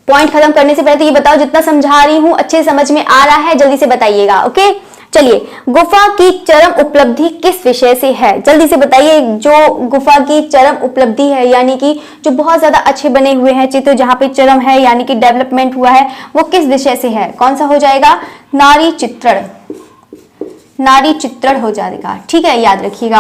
पॉइंट खत्म करने से पहले तो ये बताओ जितना समझा रही हूँ अच्छे से समझ में आ रहा है, जल्दी से बताइएगा। ओके, चलिए, गुफा की चरम उपलब्धि किस विषय से है, जल्दी से बताइए। जो गुफा की चरम उपलब्धि है, यानी कि जो बहुत ज्यादा अच्छे बने हुए हैं चित्र, जहाँ पे चरम है यानी कि डेवलपमेंट हुआ है, वो किस विषय से है, कौन सा हो जाएगा, नारी चित्रण, नारी चित्रण हो जाएगा, ठीक है, याद रखिएगा।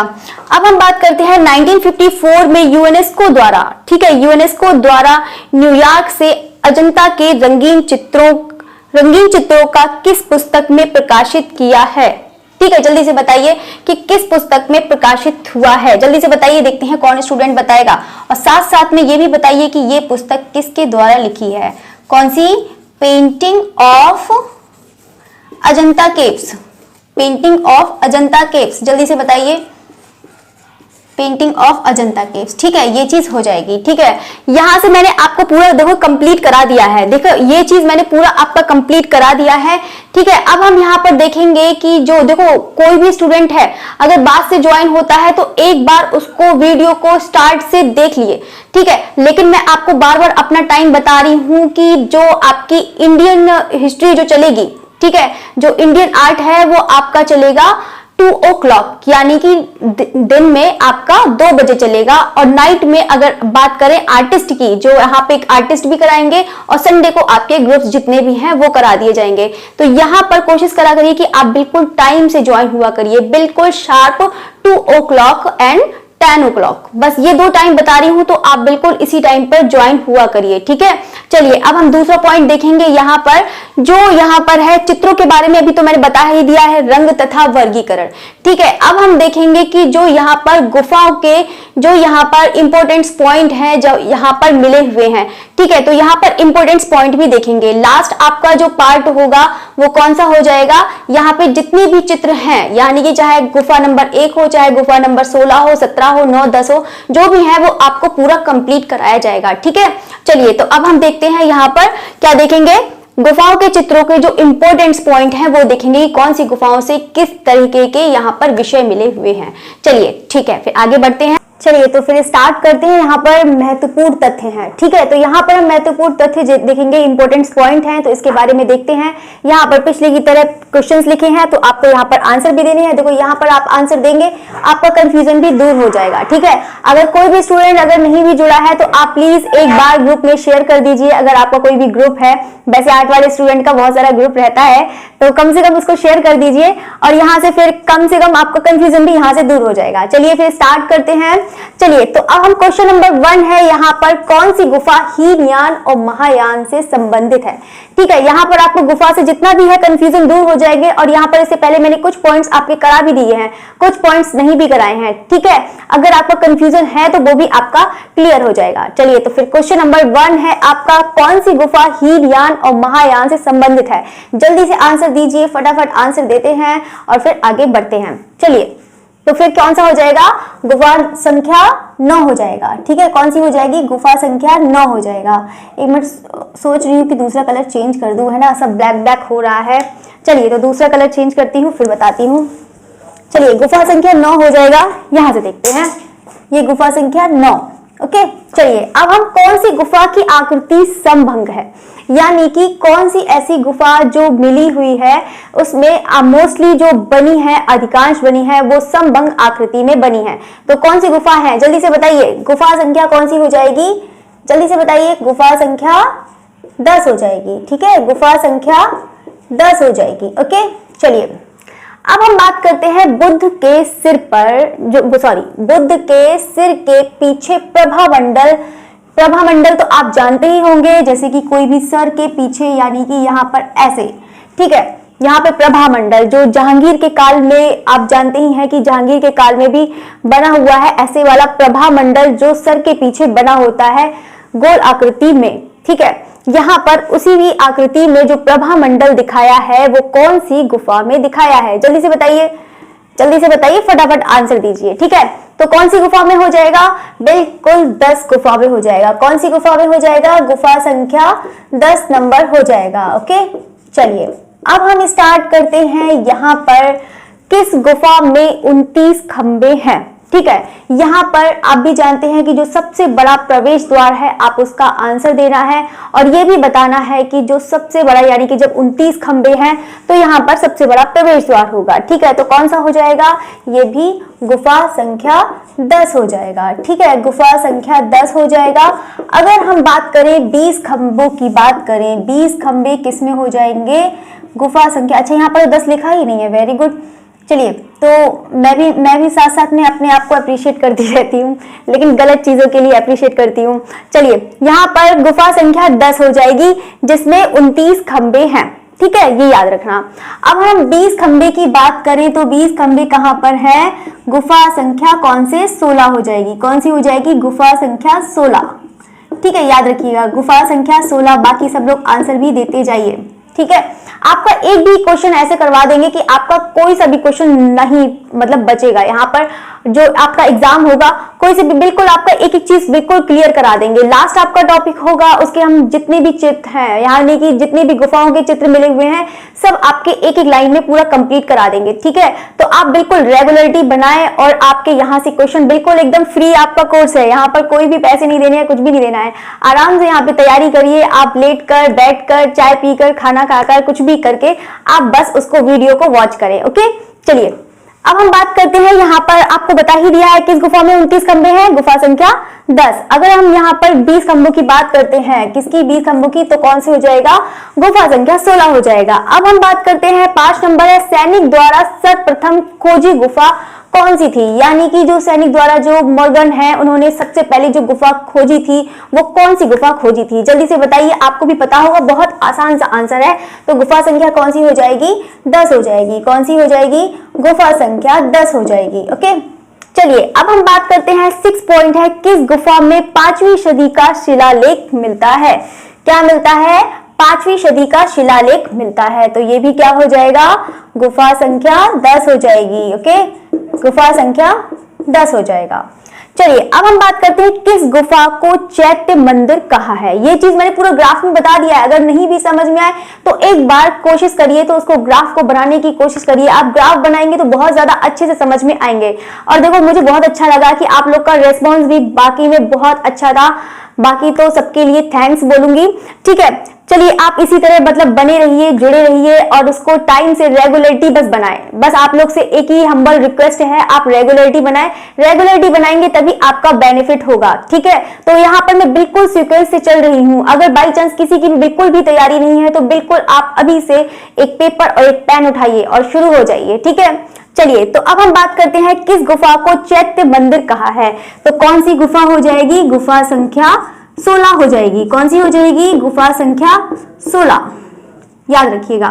अब हम बात करते हैं 1954 में यूनेस्को द्वारा, ठीक है, यूनेस्को द्वारा न्यूयॉर्क से अजंता के रंगीन चित्रों का किस पुस्तक में प्रकाशित किया है, ठीक है, जल्दी से बताइए कि किस पुस्तक में प्रकाशित हुआ है, जल्दी से बताइए, देखते हैं कौन स्टूडेंट बताएगा। और साथ साथ में ये भी बताइए कि ये पुस्तक किसके द्वारा लिखी है, कौन सी, painting of Ajanta caves, painting of Ajanta caves, जल्दी से बताइए, पेंटिंग ऑफ अजंता केव्स, ठीक है, ये चीज हो जाएगी, ठीक है। यहां से मैंने आपको पूरा देखो कंप्लीट करा दिया है, देखो ये चीज मैंने पूरा आपका कंप्लीट करा दिया है, ठीक है। अब हम यहाँ पर देखेंगे कि जो देखो कोई भी स्टूडेंट है अगर बाद से ज्वाइन होता है तो एक बार उसको वीडियो को स्टार्ट से देख लिए, ठीक है, लेकिन मैं आपको बार बार अपना टाइम बता रही हूँ कि जो आपकी इंडियन हिस्ट्री जो चलेगी, ठीक है, जो इंडियन आर्ट है वो आपका चलेगा 2 o'clock, यानी कि दिन में आपका 2 बजे चलेगा। और नाइट में अगर बात करें आर्टिस्ट की, जो यहाँ पे एक आर्टिस्ट भी कराएंगे और संडे को आपके ग्रुप्स जितने भी हैं वो करा दिए जाएंगे। तो यहाँ पर कोशिश करा करिए कि आप बिल्कुल टाइम से ज्वाइन हुआ करिए, बिल्कुल शार्प 2 o'clock एंड 10 o'clock, बस ये 2 टाइम बता रही हूं, तो आप बिल्कुल इसी टाइम पर ज्वाइन हुआ करिए, ठीक है। चलिए, अब हम दूसरा पॉइंट देखेंगे यहाँ पर, जो यहाँ पर है चित्रों के बारे में अभी तो मैंने बता ही दिया है, रंग तथा वर्गीकरण, ठीक है। अब हम देखेंगे कि जो यहाँ पर गुफाओं के जो यहाँ पर इंपॉर्टेंट पॉइंट है जो यहाँ पर मिले हुए हैं, ठीक है, तो यहाँ पर इंपॉर्टेंट पॉइंट भी देखेंगे। लास्ट आपका जो पार्ट होगा वो कौन सा हो जाएगा, यहाँ पे जितने भी चित्र हैं, यानी कि चाहे गुफा नंबर 1 हो, चाहे गुफा नंबर 16 हो, 17 हो, 9, 10 हो, जो भी है वो आपको पूरा कंप्लीट कराया जाएगा, ठीक है। चलिए, तो अब हम देखते हैं यहाँ पर क्या देखेंगे, गुफाओं के चित्रों के जो इंपॉर्टेंट पॉइंट हैं वो देखेंगे, कौन सी गुफाओं से किस तरीके के यहाँ पर विषय मिले हुए हैं। चलिए, ठीक है, फिर आगे बढ़ते हैं। चलिए, तो फिर स्टार्ट करते हैं। यहाँ पर महत्वपूर्ण तथ्य हैं, ठीक है, तो यहाँ पर हम महत्वपूर्ण तथ्य देखेंगे, इंपॉर्टेंट पॉइंट हैं, तो इसके बारे में देखते हैं। यहाँ पर पिछले की तरह क्वेश्चंस लिखे हैं, तो आपको यहाँ पर आंसर भी देने हैं। देखो, यहाँ पर आप आंसर देंगे, आपका कंफ्यूजन भी दूर हो जाएगा, ठीक है। अगर कोई भी स्टूडेंट अगर नहीं भी जुड़ा है तो आप प्लीज एक बार ग्रुप में शेयर कर दीजिए, अगर आपका कोई भी ग्रुप है, वैसे आर्ट वाले स्टूडेंट का बहुत सारा ग्रुप रहता है, तो कम से कम उसको शेयर कर दीजिए, और यहाँ से फिर कम से कम आपका कंफ्यूजन भी यहाँ से दूर हो जाएगा। चलिए, फिर स्टार्ट करते हैं। चलिए, तो अब हम क्वेश्चन नंबर 1 है, यहाँ पर कौन सी गुफा हीनयान और महायान से संबंधित है, ठीक है। यहाँ पर आपको गुफा से जितना भी है कंफ्यूजन दूर हो जाएंगे, और यहाँ पर इससे पहले मैंने कुछ पॉइंट्स आपके करा भी दिए हैं, कुछ पॉइंट्स नहीं भी कराए हैं, ठीक है। अगर आपका कंफ्यूजन है तो वो भी आपका क्लियर हो जाएगा। चलिए, तो फिर क्वेश्चन नंबर 1 है आपका, कौन सी गुफा हीनयान और महायान से संबंधित है, जल्दी से आंसर दीजिए, फटाफट आंसर देते हैं और फिर आगे बढ़ते हैं। चलिए, तो फिर कौन सा हो जाएगा, गुफा संख्या 9 हो जाएगा, ठीक है। कौन सी हो जाएगी, गुफा संख्या 9 हो जाएगा। एक मिनट, सोच रही हूँ कि दूसरा कलर चेंज कर दूं, है ना, सब ब्लैक ब्लैक हो रहा है। चलिए, तो दूसरा कलर चेंज करती हूँ, फिर बताती हूँ। चलिए, गुफा संख्या 9 हो जाएगा, यहां से देखते हैं, ये गुफा संख्या 9, ओके। चलिए, अब हम कौन सी गुफा की आकृति समभंग है, यानी कि कौन सी ऐसी गुफा जो मिली हुई है उसमें मोस्टली जो बनी है, अधिकांश बनी है, वो समभंग आकृति में बनी है। तो कौन सी गुफा है, जल्दी से बताइए, गुफा संख्या कौन सी हो जाएगी, जल्दी से बताइए, गुफा संख्या 10 हो जाएगी, ठीक है, गुफा संख्या 10 हो जाएगी, ओके। चलिए, अब हम बात करते हैं बुद्ध के सिर पर बुद्ध के सिर के पीछे प्रभामंडल तो आप जानते ही होंगे, जैसे कि कोई भी सर के पीछे, यानी कि यहाँ पर ऐसे, ठीक है, यहाँ पे प्रभामंडल जो जहांगीर के काल में आप जानते ही हैं कि जहांगीर के काल में भी बना हुआ है, ऐसे वाला प्रभामंडल जो सर के पीछे बना होता है गोल आकृति में, ठीक है। यहाँ पर उसी भी आकृति में जो प्रभामंडल दिखाया है वो कौन सी गुफा में दिखाया है, जल्दी से बताइए, जल्दी से बताइए, फटाफट आंसर दीजिए। ठीक है, तो कौन सी गुफा में हो जाएगा? बिल्कुल 10 गुफा में हो जाएगा। कौन सी गुफा में हो जाएगा? गुफा संख्या 10 नंबर हो जाएगा। ओके, चलिए अब हम स्टार्ट करते हैं। यहाँ पर किस गुफा में 29 खंबे हैं? ठीक है, यहाँ पर आप भी जानते हैं कि जो सबसे बड़ा प्रवेश द्वार है आप उसका आंसर देना है और ये भी बताना है कि जो सबसे बड़ा, यानी कि जब 29 खंबे हैं तो यहाँ पर सबसे बड़ा प्रवेश द्वार होगा। ठीक है, तो कौन सा हो जाएगा? ये भी गुफा संख्या 10 हो जाएगा। ठीक है, गुफा संख्या 10 हो जाएगा। अगर हम बात करें 20 खंबों की बात करें, 20 खंबे किस में हो जाएंगे? गुफा संख्या, अच्छा यहाँ पर 10 लिखा ही नहीं है, वेरी गुड। चलिए, तो मैं भी साथ साथ में अपने आप को अप्रिशिएट करती रहती हूँ, लेकिन गलत चीजों के लिए अप्रिशिएट करती हूँ। चलिए, यहाँ पर गुफा संख्या 10 हो जाएगी जिसमें 29 खंबे हैं। ठीक है, ये याद रखना। अब हम 20 खंबे की बात करें तो 20 खंबे कहाँ पर है? गुफा संख्या कौन से? 16 हो जाएगी। कौन सी हो जाएगी? गुफा संख्या 16। ठीक है, याद रखिएगा, गुफा संख्या 16। बाकी सब लोग आंसर भी देते जाइए। ठीक है, आपका एक भी क्वेश्चन ऐसे करवा देंगे कि आपका कोई सा भी क्वेश्चन नहीं मतलब बचेगा। यहाँ पर जो आपका एग्जाम होगा कोई से भी बिल्कुल आपका एक एक चीज बिल्कुल क्लियर करा देंगे। लास्ट आपका टॉपिक होगा, उसके हम जितने भी चित्र हैं, यानी कि जितने भी गुफाओं के चित्र मिले हुए हैं सब आपके एक एक लाइन में पूरा कंप्लीट करा देंगे। ठीक है, तो आप बिल्कुल रेगुलरिटी बनाएं और आपके यहाँ से क्वेश्चन बिल्कुल एकदम फ्री आपका कोर्स है। यहाँ पर कोई भी पैसे नहीं देने हैं, कुछ भी नहीं देना है। आराम से यहाँ पे तैयारी करिए, आप लेट कर, बैठ कर, चाय पीकर, खाना खाकर, कुछ भी करके आप बस उसको वीडियो को वॉच करें। ओके, चलिए अब हम बात करते हैं। यहाँ पर आपको बता ही दिया है किस गुफा में 29 खंबे हैं, गुफा संख्या 10। अगर हम यहाँ पर 20 खंबों की बात करते हैं, किसकी? 20 खंबों की, तो कौन सी हो जाएगा? गुफा संख्या 16 हो जाएगा। अब हम बात करते हैं 5 नंबर है, सैनिक द्वारा सर्वप्रथम खोजी गुफा कौन सी थी? यानी कि जो सैनिक द्वारा, जो मॉर्गन है, उन्होंने सबसे पहले जो गुफा खोजी थी वो कौन सी गुफा खोजी थी? जल्दी से बताइए, आपको भी पता होगा, बहुत आसान सा आंसर है। तो गुफा संख्या कौन सी हो जाएगी? 10 हो जाएगी। कौन सी हो जाएगी? गुफा संख्या 10 हो जाएगी। ओके, चलिए अब हम बात करते हैं। 6 पॉइंट है, किस गुफा में 5वीं सदी का शिलालेख मिलता है? क्या मिलता है? 5वीं सदी का शिलालेख मिलता है। तो ये भी क्या हो जाएगा? गुफा संख्या 10 हो जाएगी। ओके, गुफा संख्या 10 हो जाएगा। चलिए अब हम बात करते हैं, किस गुफा को चैत्य मंदिर कहा है? ये चीज मैंने पूरा ग्राफ में बता दिया है। अगर नहीं भी समझ में आए तो एक बार कोशिश करिए, तो उसको ग्राफ को बनाने की कोशिश करिए। आप ग्राफ बनाएंगे तो बहुत ज्यादा अच्छे से समझ में आएंगे। और देखो, मुझे बहुत अच्छा लगा कि आप लोग का रेस्पॉन्स भी बाकी में बहुत अच्छा था। बाकी तो सबके लिए थैंक्स बोलूंगी। ठीक है, चलिए आप इसी तरह मतलब बने रहिए, जुड़े रहिए और उसको टाइम से रेगुलरिटी बस बनाएं। बस आप लोग से एक ही हम्बल रिक्वेस्ट है, आप रेगुलरिटी बनाएं। रेगुलरिटी बनाएंगे तभी आपका बेनिफिट होगा। ठीक है, तो यहाँ पर मैं बिल्कुल सीक्वेंस से चल रही हूँ। अगर बाई चांस किसी की भी बिल्कुल भी तैयारी नहीं है तो बिल्कुल आप अभी से एक पेपर और एक पेन उठाइए और शुरू हो जाइए। ठीक है, चलिए तो अब हम बात करते हैं, किस गुफा को चैत्य मंदिर कहा है? तो कौन सी गुफा हो जाएगी? गुफा संख्या 16 हो जाएगी। कौन सी हो जाएगी? गुफा संख्या 16, याद रखिएगा।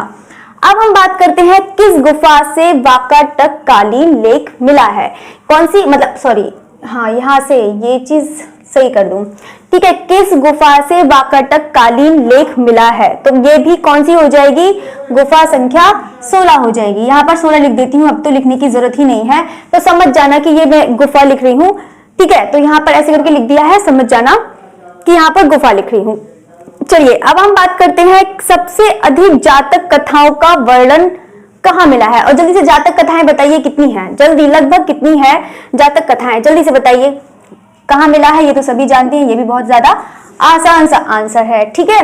अब हम बात करते हैं, किस गुफा से वाकाटक कालीन लेख मिला है? कौन सी, मतलब सॉरी, हाँ यहाँ से ये चीज सही कर दूं। ठीक है, किस गुफा से वाकाटक कालीन लेख मिला है? तो ये भी कौन सी हो जाएगी? गुफा संख्या 16 हो जाएगी। यहाँ पर 16 लिख देती हूँ, अब तो लिखने की जरूरत ही नहीं है, तो समझ जाना कि ये मैं गुफा लिख रही हूँ। ठीक है, तो यहाँ पर ऐसे करके लिख दिया है, समझ जाना कि यहाँ पर गुफा लिख रही हूँ। चलिए अब हम बात करते हैं, सबसे अधिक जातक कथाओं का वर्णन कहाँ मिला है? और जल्दी से जातक कथाएं बताइए कितनी हैं, जल्दी, लगभग कितनी है जातक कथाएं, जल्दी से बताइए कहाँ मिला है। ये तो सभी जानते हैं, ये भी बहुत ज्यादा आसान सा आंसर है। ठीक है,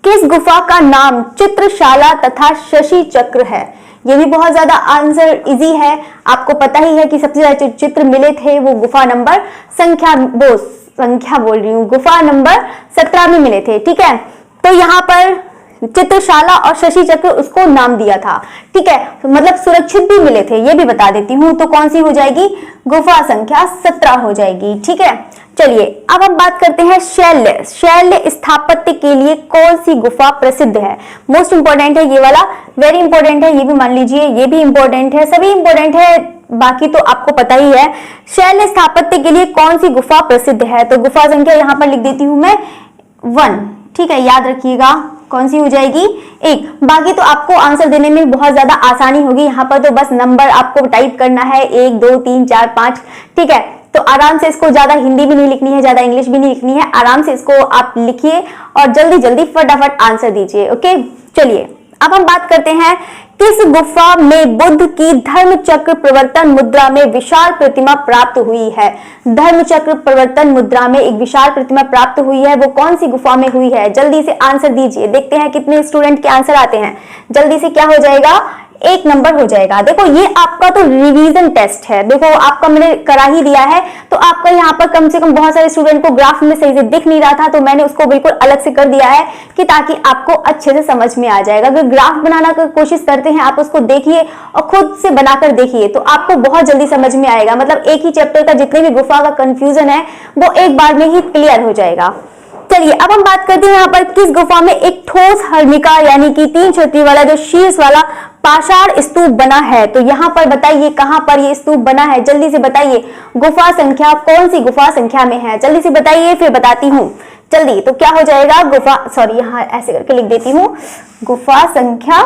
किस गुफा का नाम चित्रशाला तथा शशि चक्र है? ये भी बहुत ज्यादा आंसर इजी है, आपको पता ही है कि सबसे ज्यादा चित्र मिले थे वो गुफा नंबर संख्या बोल रही हूँ, गुफा नंबर 17 में मिले थे। ठीक है, तो यहाँ पर चित्रशाला और शशि चक्र उसको नाम दिया था। ठीक है, मतलब सुरक्षित भी मिले थे, ये भी बता देती हूँ। तो कौन सी हो जाएगी? गुफा संख्या 17 हो जाएगी। ठीक है, चलिए अब हम बात करते हैं, शैल्य स्थापत्य के लिए कौन सी गुफा प्रसिद्ध है? मोस्ट इंपोर्टेंट है ये वाला, वेरी इंपोर्टेंट है, ये भी मान लीजिए, ये भी इंपोर्टेंट है, सभी इंपोर्टेंट है, बाकी तो आपको पता ही है। शैल्य स्थापत्य के लिए कौन सी गुफा प्रसिद्ध है? तो गुफा संख्या यहाँ पर लिख देती हूँ मैं 1। ठीक है, याद रखिएगा, कौन सी हो जाएगी? 1। बाकी तो आपको आंसर देने में बहुत ज्यादा आसानी होगी, यहाँ पर तो बस नंबर आपको टाइप करना है 1 2 3 4 5, ठीक है। तो आराम से इसको, ज्यादा हिंदी भी नहीं लिखनी है, ज्यादा इंग्लिश भी नहीं लिखनी है, आराम से इसको आप लिखिए और जल्दी जल्दी फटाफट आंसर दीजिए। ओके, चलिए अब हम बात करते हैं किस गुफा में बुद्ध की धर्म चक्र प्रवर्तन मुद्रा में विशाल प्रतिमा प्राप्त हुई है? धर्म चक्र प्रवर्तन मुद्रा में एक विशाल प्रतिमा प्राप्त हुई है, वो कौन सी गुफा में हुई है? जल्दी से आंसर दीजिए, देखते हैं कितने स्टूडेंट के आंसर आते हैं। जल्दी से क्या हो जाएगा? 1 नंबर हो जाएगा। देखो ये आपका तो रिवीजन टेस्ट है, देखो आपका मैंने करा ही दिया है, तो आपका यहाँ पर कम से कम बहुत सारे स्टूडेंट को ग्राफ में सही से दिख नहीं रहा था, तो मैंने उसको बिल्कुल अलग से कर दिया है कि ताकि आपको अच्छे से समझ में आ जाएगा। अगर ग्राफ बनाना की कोशिश करते हैं, आप उसको देखिए और खुद से बनाकर देखिए तो आपको बहुत जल्दी समझ में आएगा। मतलब एक ही चैप्टर का जितने भी गुफा का कंफ्यूजन है वो एक बार में ही क्लियर हो जाएगा। चलिए अब हम बात करते हैं यहाँ पर किस गुफा में एक ठोस हर्मिका यानी कि 3 छतरी वाला जो शीर्ष वाला पाषाण स्तूप बना है। तो यहाँ पर बताइए कहां पर ये स्तूप बना है, जल्दी से बताइए। गुफा संख्या कौन सी गुफा संख्या में है, जल्दी से बताइए, फिर बताती हूँ जल्दी। तो क्या हो जाएगा? गुफा, सॉरी यहाँ ऐसे करके लिख देती हूँ, गुफा संख्या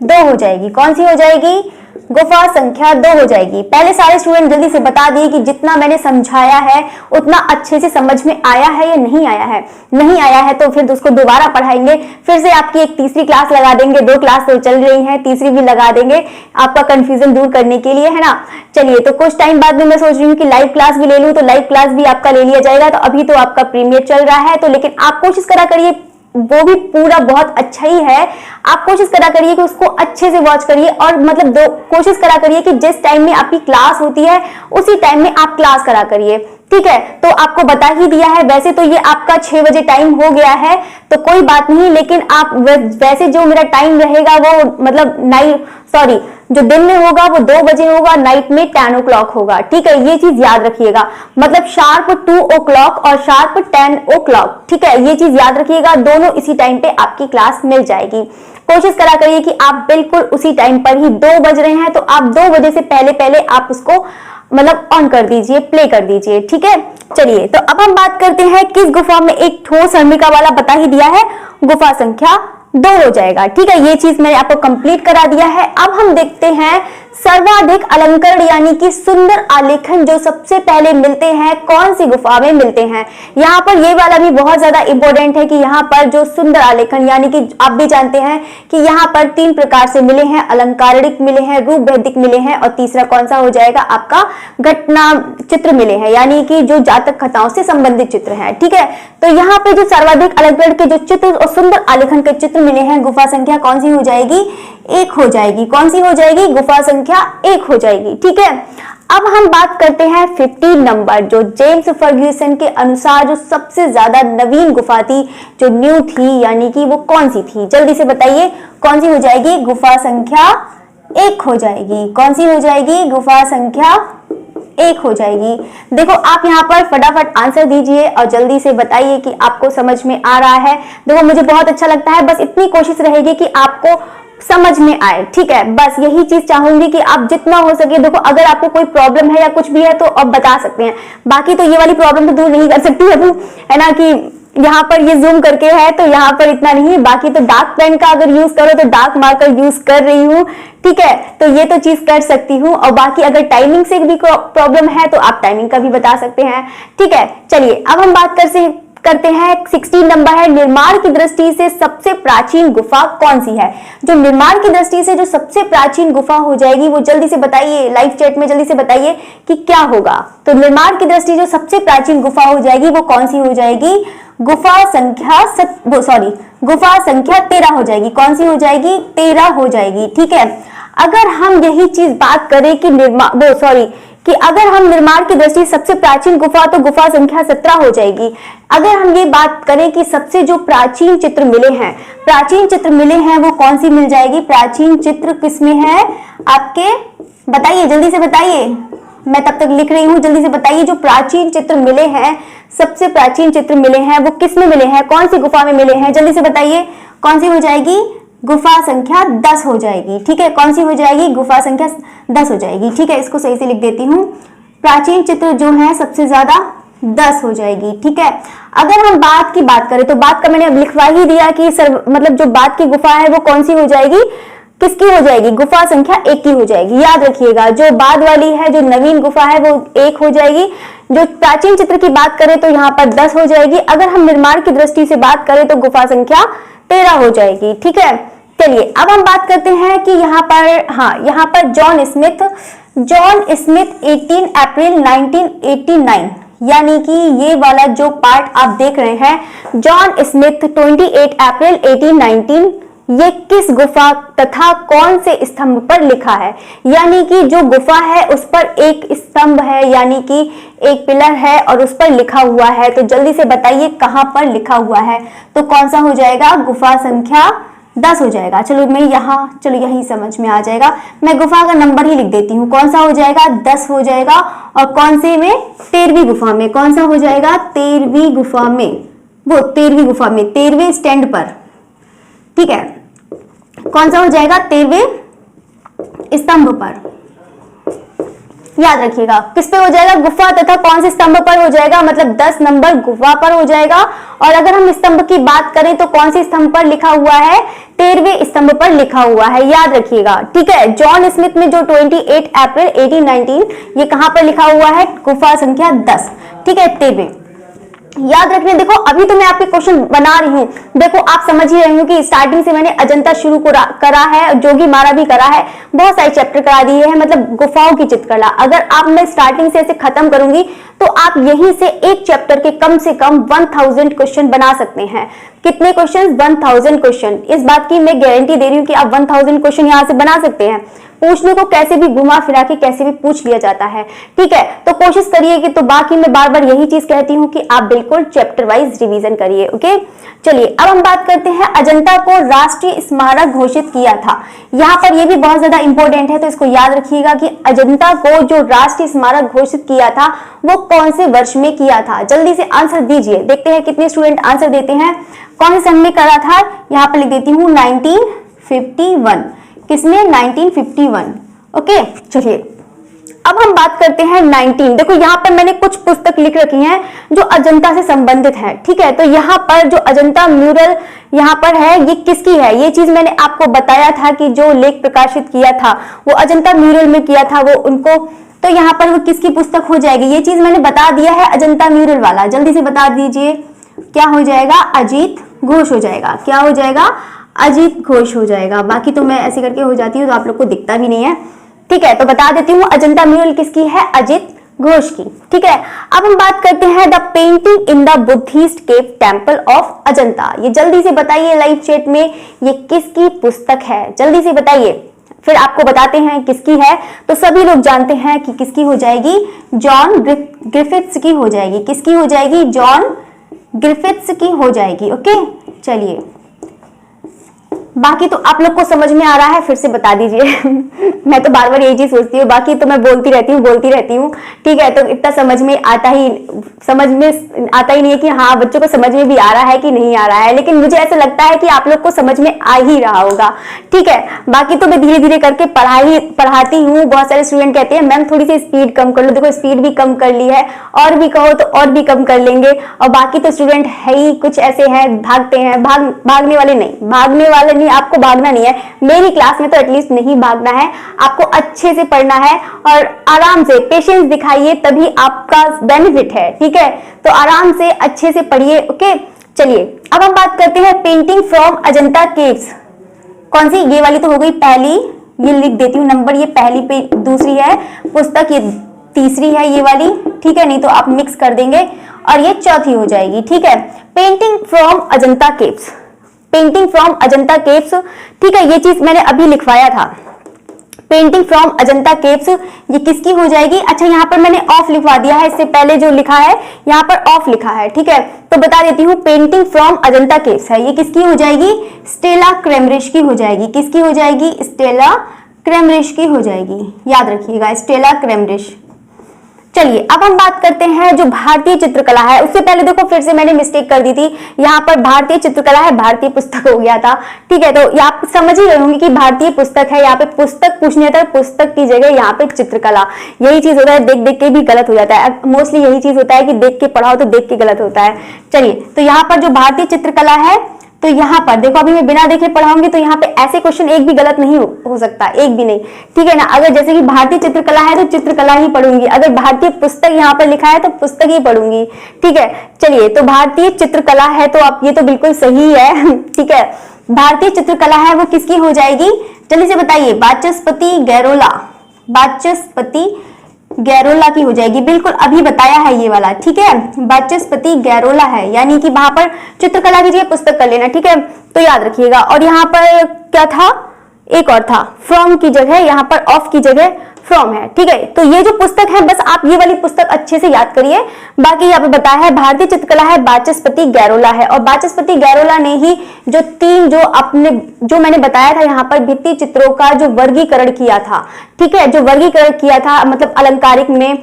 2 हो जाएगी। कौन सी हो जाएगी? गुफा संख्या 2 हो जाएगी। पहले सारे स्टूडेंट जल्दी से बता दिए कि जितना मैंने समझाया है उतना अच्छे से समझ में आया है या नहीं आया है। नहीं आया है तो फिर उसको दोबारा पढ़ाएंगे, फिर से आपकी एक तीसरी क्लास लगा देंगे, 2 क्लास तो चल रही है, तीसरी भी लगा देंगे आपका कंफ्यूजन दूर करने के लिए, है ना। चलिए तो कुछ टाइम बाद में मैं सोच रही हूँ कि लाइव क्लास भी ले लूँ, तो लाइव क्लास भी आपका ले लिया जाएगा। तो अभी तो आपका प्रीमियर चल रहा है, तो लेकिन आप कोशिश करा करिए, वो भी पूरा बहुत अच्छा ही है, आप कोशिश करा करिए कि उसको अच्छे से वॉच करिए और मतलब कोशिश करा करिए कि जिस टाइम में आपकी क्लास होती है उसी टाइम में आप क्लास करा करिए, ठीक है। तो आपको बता ही दिया है, वैसे तो ये आपका 6 बजे टाइम हो गया है तो कोई बात नहीं, लेकिन आप वैसे जो मेरा टाइम रहेगा वो मतलब जो दिन में होगा वो 2 बजे होगा, नाइट में 10 o'clock होगा, ठीक है। ये चीज याद रखिएगा, मतलब शार्प 2 o'clock और शार्प 10 o'clock, ठीक है। ये चीज याद रखिएगा, दोनों इसी टाइम पे आपकी क्लास मिल जाएगी। कोशिश करा करिए कि आप बिल्कुल उसी टाइम पर ही, 2 बज रहे हैं तो आप 2 बजे से पहले पहले आप उसको मतलब ऑन कर दीजिए, प्ले कर दीजिए, ठीक है। चलिए तो अब हम बात करते हैं किस गुफा में एक ठोस हर्मिका वाला बता ही दिया है, गुफा संख्या 2 हो जाएगा, ठीक है। ये चीज मैंने आपको कंप्लीट करा दिया है। अब हम देखते हैं सर्वाधिक अलंकरण यानी कि सुंदर आलेखन जो सबसे पहले मिलते हैं कौन सी गुफा में मिलते हैं। यहाँ पर ये वाला भी बहुत ज्यादा इंपॉर्टेंट है कि यहाँ पर जो सुंदर आलेखन यानी कि आप भी जानते हैं कि यहाँ पर 3 प्रकार से मिले हैं, अलंकारिक मिले हैं, रूप वैदिक मिले हैं और तीसरा कौन सा हो जाएगा आपका घटना चित्र मिले हैं, यानी कि जो जातक कथाओं से संबंधित चित्र हैं, ठीक है। तो यहाँ पे जो सर्वाधिक अलंकरण के जो चित्र और सुंदर आलेखन के चित्र मिले हैं, गुफा संख्या कौन सी हो जाएगी? 1 हो जाएगी। कौन सी हो जाएगी? गुफा संख्या 1 हो जाएगी, ठीक है। अब हम बात करते हैं 15 नंबर, जो जेम्स फर्ग्यूसन के अनुसार जो सबसे ज्यादा नवीन गुफा थी, जो न्यू थी, यानी कि वो कौन सी थी, जल्दी से बताइए कौन सी हो जाएगी? गुफा संख्या 1 हो जाएगी। कौन सी हो जाएगी? गुफा संख्या 1 हो जाएगी। देखो आप यहाँ पर फटाफट आंसर दीजिए और जल्दी से बताइए कि आपको समझ में आ रहा है। देखो मुझे बहुत अच्छा लगता है, बस इतनी कोशिश रहेगी कि आपको समझ में आए, ठीक है। बस यही चीज चाहूंगी कि आप जितना हो सके, देखो अगर आपको कोई प्रॉब्लम है या कुछ भी है तो आप बता सकते हैं, बाकी तो ये वाली प्रॉब्लम तो दूर नहीं कर सकती है ना, कि यहाँ पर ये जूम करके है तो यहाँ पर इतना नहीं, बाकी तो डार्क पेन का अगर यूज करो तो डार्क मार्कर यूज कर रही हूँ, ठीक है। तो ये तो चीज कर सकती हूँ, और बाकी अगर टाइमिंग से भी प्रॉब्लम है तो आप टाइमिंग का भी बता सकते हैं, ठीक है। चलिए अब हम बात करते हैं 16 नंबर है, निर्माण की दृष्टि से सबसे प्राचीन गुफा कौन सी है। जो निर्माण की दृष्टि से जो सबसे प्राचीन गुफा हो जाएगी वो जल्दी से बताइए, लाइव चैट में जल्दी से बताइए कि क्या होगा। तो निर्माण की दृष्टि जो सबसे प्राचीन गुफा हो जाएगी वो कौन सी हो जाएगी? गुफा संख्या 13 हो जाएगी। कौन सी हो जाएगी? 13 हो जाएगी, ठीक है। अगर हम यही चीज बात करें कि अगर हम निर्माण की दृष्टि सबसे प्राचीन गुफा, तो गुफा संख्या 17 हो जाएगी। अगर हम ये बात करें कि सबसे जो प्राचीन चित्र मिले हैं वो कौन सी मिल जाएगी? प्राचीन चित्र किसमें है आपके? बताइए जल्दी से बताइए, मैं तब तक लिख रही हूँ, जल्दी से बताइए। जो प्राचीन चित्र मिले हैं, सबसे प्राचीन चित्र मिले हैं वो किसमें मिले हैं, कौन सी गुफा में मिले हैं, जल्दी से बताइए। कौन सी हो जाएगी? गुफा संख्या 10 हो जाएगी, ठीक है। कौन सी हो जाएगी? गुफा संख्या 10 हो जाएगी, ठीक है। इसको सही से लिख देती हूँ। प्राचीन चित्र जो है सबसे ज्यादा 10 हो जाएगी। ठीक है, अगर हम बाद की बात करें तो बाद का मैंने अब लिखवा ही दिया कि मतलब जो बाद की गुफा है वो कौन सी हो जाएगी, किसकी हो जाएगी, गुफा संख्या 1 की हो जाएगी। याद रखिएगा, जो बाद वाली है, जो नवीन गुफा है वो 1 हो जाएगी। जो प्राचीन चित्र की बात करें तो यहाँ पर 10 हो जाएगी। अगर हम निर्माण की दृष्टि से बात करें तो गुफा संख्या 13 हो जाएगी। ठीक है, चलिए अब हम बात करते हैं कि यहाँ पर, हाँ यहाँ पर जॉन स्मिथ 18 अप्रैल 1989, यानी कि ये वाला जो पार्ट आप देख रहे हैं, जॉन स्मिथ 28 अप्रैल 1819, ये किस गुफा तथा कौन से स्तंभ पर लिखा है। यानी कि जो गुफा है उस पर एक स्तंभ है, यानी कि एक पिलर है और उस पर लिखा हुआ है। तो जल्दी से बताइए कहां पर लिखा हुआ है, तो कौन सा हो जाएगा, गुफा संख्या 10 हो जाएगा। चलो मैं यहाँ, चलो यही समझ में आ जाएगा, मैं गुफा का नंबर ही लिख देती हूँ। कौन सा हो जाएगा, 10 हो जाएगा। और कौन से में, 13वीं गुफा में। कौन सा हो जाएगा, 13वीं गुफा में, वो 13वीं गुफा में, 13वें स्टैंड पर। ठीक है, कौन सा हो जाएगा, 13वें स्तंभ पर। याद रखिएगा किस पे हो जाएगा, गुफा तथा कौन से स्तंभ पर हो जाएगा, मतलब 10 नंबर गुफा पर हो जाएगा। और अगर हम स्तंभ की बात करें तो कौन से स्तंभ पर लिखा हुआ है, 13वें स्तंभ पर लिखा हुआ है। याद रखिएगा। ठीक है, जॉन स्मिथ में जो 28 अप्रैल 1819, ये कहां पर लिखा हुआ है, गुफा संख्या 10। ठीक है, 13वें। याद रखने, देखो अभी तो मैं आपके क्वेश्चन बना रही हूँ, देखो आप समझ ही रहे हो कि स्टार्टिंग से मैंने अजंता शुरू करा है, जोगी मारा भी करा है, बहुत सारे चैप्टर करा दिए हैं, मतलब गुफाओं की चित्रकला। अगर आप मैं स्टार्टिंग से ऐसे खत्म करूंगी तो आप यहीं से एक चैप्टर के कम से कम 1000 क्वेश्चन बना सकते हैं। कितने क्वेश्चन, 1000 क्वेश्चन। इस बात की मैं गारंटी दे रही हूँ कि आप 1000 क्वेश्चन यहाँ से बना सकते हैं। पूछने को कैसे भी घुमा फिरा के कैसे भी पूछ लिया जाता है। ठीक है, तो कोशिश करिए कि, तो बाकी मैं बार बार यही चीज कहती हूँ कि आप बिल्कुल चैप्टर वाइज रिवीजन करिए। ओके, चलिए अब हम बात करते हैं, अजंता को राष्ट्रीय स्मारक घोषित किया था। यहाँ पर ये भी बहुत ज्यादा इंपॉर्टेंट है, तो इसको याद रखिएगा कि अजंता को जो राष्ट्रीय स्मारक घोषित किया था वो कौन से वर्ष में किया था। जल्दी से आंसर दीजिए, देखते हैं कितने स्टूडेंट आंसर देते हैं। कौन से सन में करा था, यहाँ पर लिख देती हूँ 1951। किसमें, 1951। ओके, चलिए अब हम बात करते हैं 19। देखो यहाँ पर मैंने कुछ पुस्तक लिख रखी हैं जो अजंता से संबंधित है। ठीक है, तो यहाँ पर जो अजंता म्यूरल यहाँ पर है, ये किसकी है, ये चीज मैंने आपको बताया था कि जो लेख प्रकाशित किया था वो अजंता म्यूरल में किया था वो उनको, तो यहाँ पर वो किसकी पुस्तक हो जाएगी, ये चीज मैंने बता दिया है, अजंता म्यूरल वाला। जल्दी से बता दीजिए क्या हो जाएगा, अजीत घोष हो जाएगा। क्या हो जाएगा, अजीत घोष हो जाएगा। बाकी तो मैं ऐसे करके हो जाती हूँ तो आप लोग को दिखता भी नहीं है। ठीक है, तो बता देती हूँ अजंता म्यूरल किसकी है, अजीत घोष की। ठीक है, अब हम बात करते हैं the painting in the Buddhist cave temple of Ajanta. ये जल्दी से बताइए लाइव चैट में, ये किसकी पुस्तक है, जल्दी से बताइए, फिर आपको बताते हैं किसकी है। तो सभी लोग जानते हैं कि किसकी हो जाएगी, जॉन ग्रिफिथ्स की हो जाएगी। किसकी हो जाएगी, जॉन ग्रिफिथ्स की हो जाएगी। ओके, चलिए बाकी तो आप लोग को समझ में आ रहा है, फिर से बता दीजिए। मैं तो बार बार यही चीज सोचती हूँ, बाकी तो मैं बोलती रहती हूँ। ठीक है, तो इतना समझ में आता ही नहीं है कि हाँ बच्चों को समझ में भी आ रहा है कि नहीं आ रहा है, लेकिन मुझे ऐसा लगता है कि आप लोग को समझ में आ ही रहा होगा। ठीक है, बाकी तो मैं धीरे धीरे करके पढ़ाती हूँ। बहुत सारे स्टूडेंट कहते हैं मैम थोड़ी सी स्पीड कम कर लो, देखो स्पीड भी कम कर ली है, और भी कहो तो और भी कम कर लेंगे। और बाकी तो स्टूडेंट है ही कुछ ऐसे हैं, भागते हैं, भागने वाले नहीं, आपको भागना नहीं है, मेरी क्लास में तो एटलीस्ट नहीं भागना है, आपको अच्छे से पढ़ना है और आराम से पेशेंस दिखाइए, तभी आपका बेनिफिट है। ठीक है, तो आराम से अच्छे से पढ़िए। ओके, चलिए अब हम बात करते हैं पेंटिंग फ्रॉम अजंता केव्स। कौन सी, ये वाली तो हो गई पहली, ये लिख देती हूँ नंबर, ये पहली पे दूसरी है पुस्तक, ये तीसरी है ये वाली। ठीक है, नहीं तो आप मिक्स कर देंगे, और ये चौथी हो जाएगी। ठीक है, painting from Ajanta caves, painting from Ajanta caves. ठीक है, ये चीज मैंने अभी लिखवाया था, पेंटिंग फ्रॉम अजंता केव्स, ये किसकी हो जाएगी। अच्छा, यहाँ पर मैंने ऑफ लिखवा दिया है, इससे पहले जो लिखा है यहाँ पर ऑफ लिखा है। ठीक है, तो बता देती हूँ पेंटिंग फ्रॉम अजंता केव्स है, ये किसकी हो जाएगी, स्टेला क्रैमरिश की हो जाएगी। किसकी हो जाएगी, स्टेला क्रैमरिश की हो जाएगी। याद रखिएगा, स्टेला क्रैमरिश। चलिए अब हम बात करते हैं जो भारतीय चित्रकला है। उससे पहले देखो फिर से मैंने मिस्टेक कर दी थी, यहाँ पर भारतीय चित्रकला है, भारतीय पुस्तक हो गया था। ठीक है, तो आप समझ ही गए होंगे कि भारतीय पुस्तक है, यहाँ पे पुस्तक पूछने था, पुस्तक की जगह यहाँ पे चित्रकला। यही चीज होता है, देख देख के भी गलत हो जाता है। मोस्टली यही चीज होता है कि देख के पढ़ाओ तो देख के गलत होता है। चलिए, तो यहाँ पर जो भारतीय चित्रकला है, तो यहाँ पर देखो अभी मैं बिना देखे पढ़ाऊंगी तो यहाँ पे ऐसे क्वेश्चन एक भी गलत नहीं हो सकता, एक भी नहीं। ठीक है ना, अगर जैसे कि भारतीय चित्रकला है तो चित्रकला ही पढ़ूंगी, अगर भारतीय पुस्तक यहाँ पर लिखा है तो पुस्तक ही पढ़ूंगी। ठीक है, चलिए, तो भारतीय चित्रकला है तो आप ये तो बिल्कुल सही है। ठीक है, भारतीय चित्रकला है वो किसकी हो जाएगी, जल्दी से बताइए। वाचस्पति गैरोला, वाचस्पति गैरोला की हो जाएगी, बिल्कुल अभी बताया है ये वाला। ठीक है, वाचस्पति गैरोला है, यानी कि वहां पर चित्रकला की जगह पुस्तक कर लेना। ठीक है, तो याद रखिएगा। और यहाँ पर क्या था, एक और था, फ्रॉम की जगह यहाँ पर ऑफ की जगह फ्रॉम है। ठीक है, तो ये जो पुस्तक है बस आप ये वाली पुस्तक अच्छे से याद करिए। बाकी यहाँ पे बताया है भारतीय चित्रकला है वाचस्पति गैरोला है, और वाचस्पति गैरोला ने ही जो जो मैंने बताया था यहाँ पर भित्ति चित्रों का जो वर्गीकरण किया था। ठीक है, जो वर्गीकरण किया था मतलब अलंकारिक में,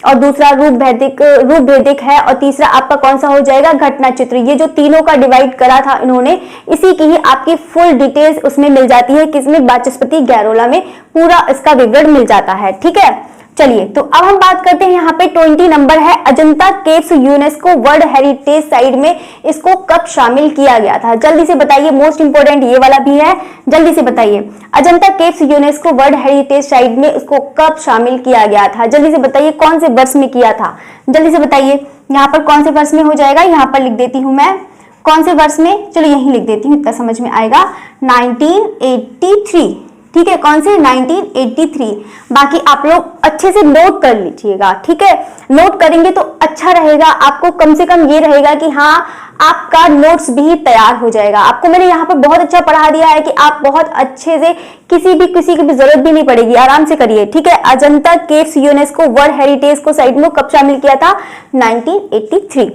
और दूसरा रूप भेदिक है, और तीसरा आपका कौन सा हो जाएगा, घटना चित्र। ये जो तीनों का डिवाइड करा था इन्होंने, इसी की ही आपकी फुल डिटेल्स उसमें मिल जाती है, किसमें, वाचस्पति गैरोला में पूरा इसका विवरण मिल जाता है। ठीक है, चलिए, तो अब हम बात करते हैं यहाँ पे 20 नंबर है, Ajanta caves UNESCO world heritage site में इसको कब शामिल किया गया था, जल्दी से बताइए। मोस्ट इंपोर्टेंट ये वाला भी है, जल्दी से बताइए। Ajanta caves UNESCO world heritage site में इसको कब शामिल किया गया था, जल्दी से बताइए। कौन से वर्ष में किया था, जल्दी से बताइए। यहाँ पर कौन से वर्ष में हो जाएगा, यहाँ पर लिख देती हूँ मैं, कौन से वर्ष में, चलो यही लिख देती हूँ, इतना समझ में आएगा, 1983। ठीक है, कौन से, 1983। बाकी आप लोग अच्छे से नोट कर लीजिएगा। ठीक है, नोट करेंगे तो अच्छा रहेगा, आपको कम से कम ये रहेगा कि हाँ आपका नोट्स भी तैयार हो जाएगा। आपको मैंने यहाँ पर बहुत अच्छा पढ़ा दिया है कि आप बहुत अच्छे से किसी की भी जरूरत भी नहीं पड़ेगी, आराम से करिए। ठीक है, Ajanta caves UNESCO world heritage को साइट में कब शामिल किया था, 1983।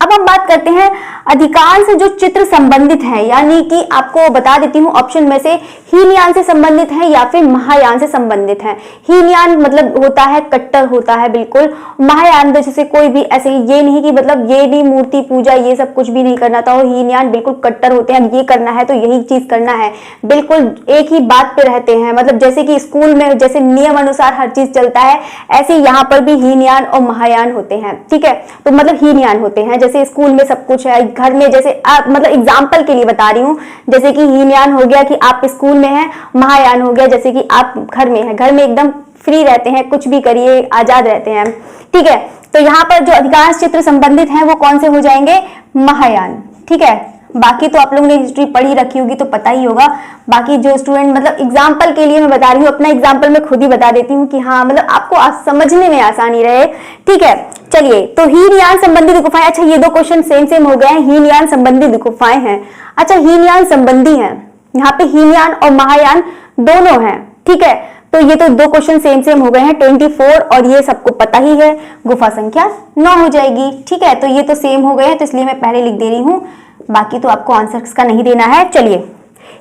अब हम बात करते हैं अधिकांश जो चित्र संबंधित हैं, यानी कि आपको बता देती हूँ ऑप्शन में से, हीनयान से संबंधित है या फिर महायान से संबंधित है। हीनयान मतलब होता है कट्टर होता है बिल्कुल, महायान जैसे कोई भी ऐसे ये नहीं कि मतलब ये नहीं मूर्ति पूजा ये सब कुछ भी नहीं करना था, हीनयान बिल्कुल कट्टर होते हैं, ये करना है तो यही चीज करना है, बिल्कुल एक ही बात पे रहते हैं। मतलब जैसे कि स्कूल में जैसे नियम अनुसार हर चीज चलता है, ऐसे यहाँ पर भी हीनयान और महायान होते हैं। ठीक है, तो मतलब हीनयान होते हैं, जैसे स्कूल में सब कुछ है, घर में जैसे आप मतलब एग्जाम्पल के लिए बता रही हूँ, जैसे कि हीनयान हो गया कि आप स्कूल में हैं, महायान हो गया जैसे कि आप घर में हैं, घर में एकदम फ्री रहते हैं, कुछ भी करिए, आजाद रहते हैं। ठीक है, तो यहाँ पर जो अधिकांश चित्र संबंधित हैं वो कौन से हो जाएंगे, महायान। ठीक है, बाकी तो आप लोगों ने हिस्ट्री पढ़ी रखी होगी तो पता ही होगा। बाकी जो स्टूडेंट मतलब एग्जाम्पल के लिए मैं बता रही हूँ, अपना एग्जाम्पल मैं खुद ही बता देती हूँ कि हाँ मतलब आपको समझने में आसानी रहे। ठीक है, चलिए, तो हीनयान संबंधित गुफाएं, अच्छा ये दो क्वेश्चन सेम हो गए हैं, हीनयान संबंधित गुफाएं हैं। अच्छा, हीनयान संबंधी हैं, यहाँ पे हीनयान और महायान दोनों हैं। ठीक है, तो ये तो दो क्वेश्चन सेम हो गए हैं, 24 और ये सबको पता ही है, गुफा संख्या 9 हो जाएगी। ठीक है, तो ये तो सेम हो गए हैं, तो इसलिए मैं पहले लिख दे रही हूँ, बाकी तो आपको आंसर का नहीं देना है। चलिए,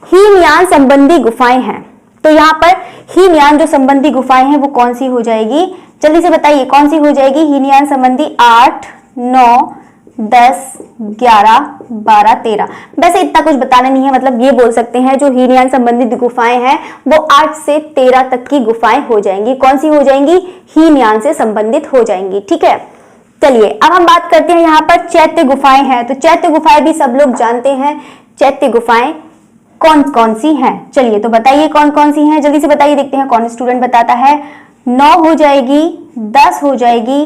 हीनयान संबंधी गुफाएं हैं, तो यहाँ पर हीनयान जो संबंधी गुफाएं हैं वो कौन सी हो जाएगी, जल्दी से बताइए कौन सी हो जाएगी। हीनयान संबंधी 8, 9, 10, 11, 12, 13। वैसे इतना कुछ बताना नहीं है, मतलब ये बोल सकते हैं जो हीनयान संबंधित गुफाएं हैं वो 8 से 13 तक की गुफाएं हो जाएंगी। कौन सी हो जाएंगी, हीनयान से संबंधित हो जाएंगी। ठीक है, चलिए अब हम बात करते हैं, यहाँ पर चैत्य गुफाएं हैं, तो चैत्य गुफाएं भी सब लोग जानते हैं। चैत्य गुफाएं कौन कौन सी हैं, चलिए तो बताइए कौन कौन सी हैं, जल्दी से बताइए, देखते हैं कौन स्टूडेंट बताता है। 9 हो जाएगी, 10 हो जाएगी,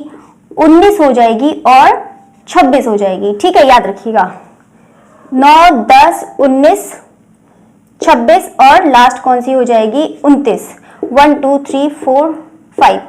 19 हो जाएगी और 26 हो जाएगी। ठीक है, याद रखिएगा, 9, 10, 19, 26 और लास्ट कौन सी हो जाएगी, 29। 1, 2, 3, 4, 5।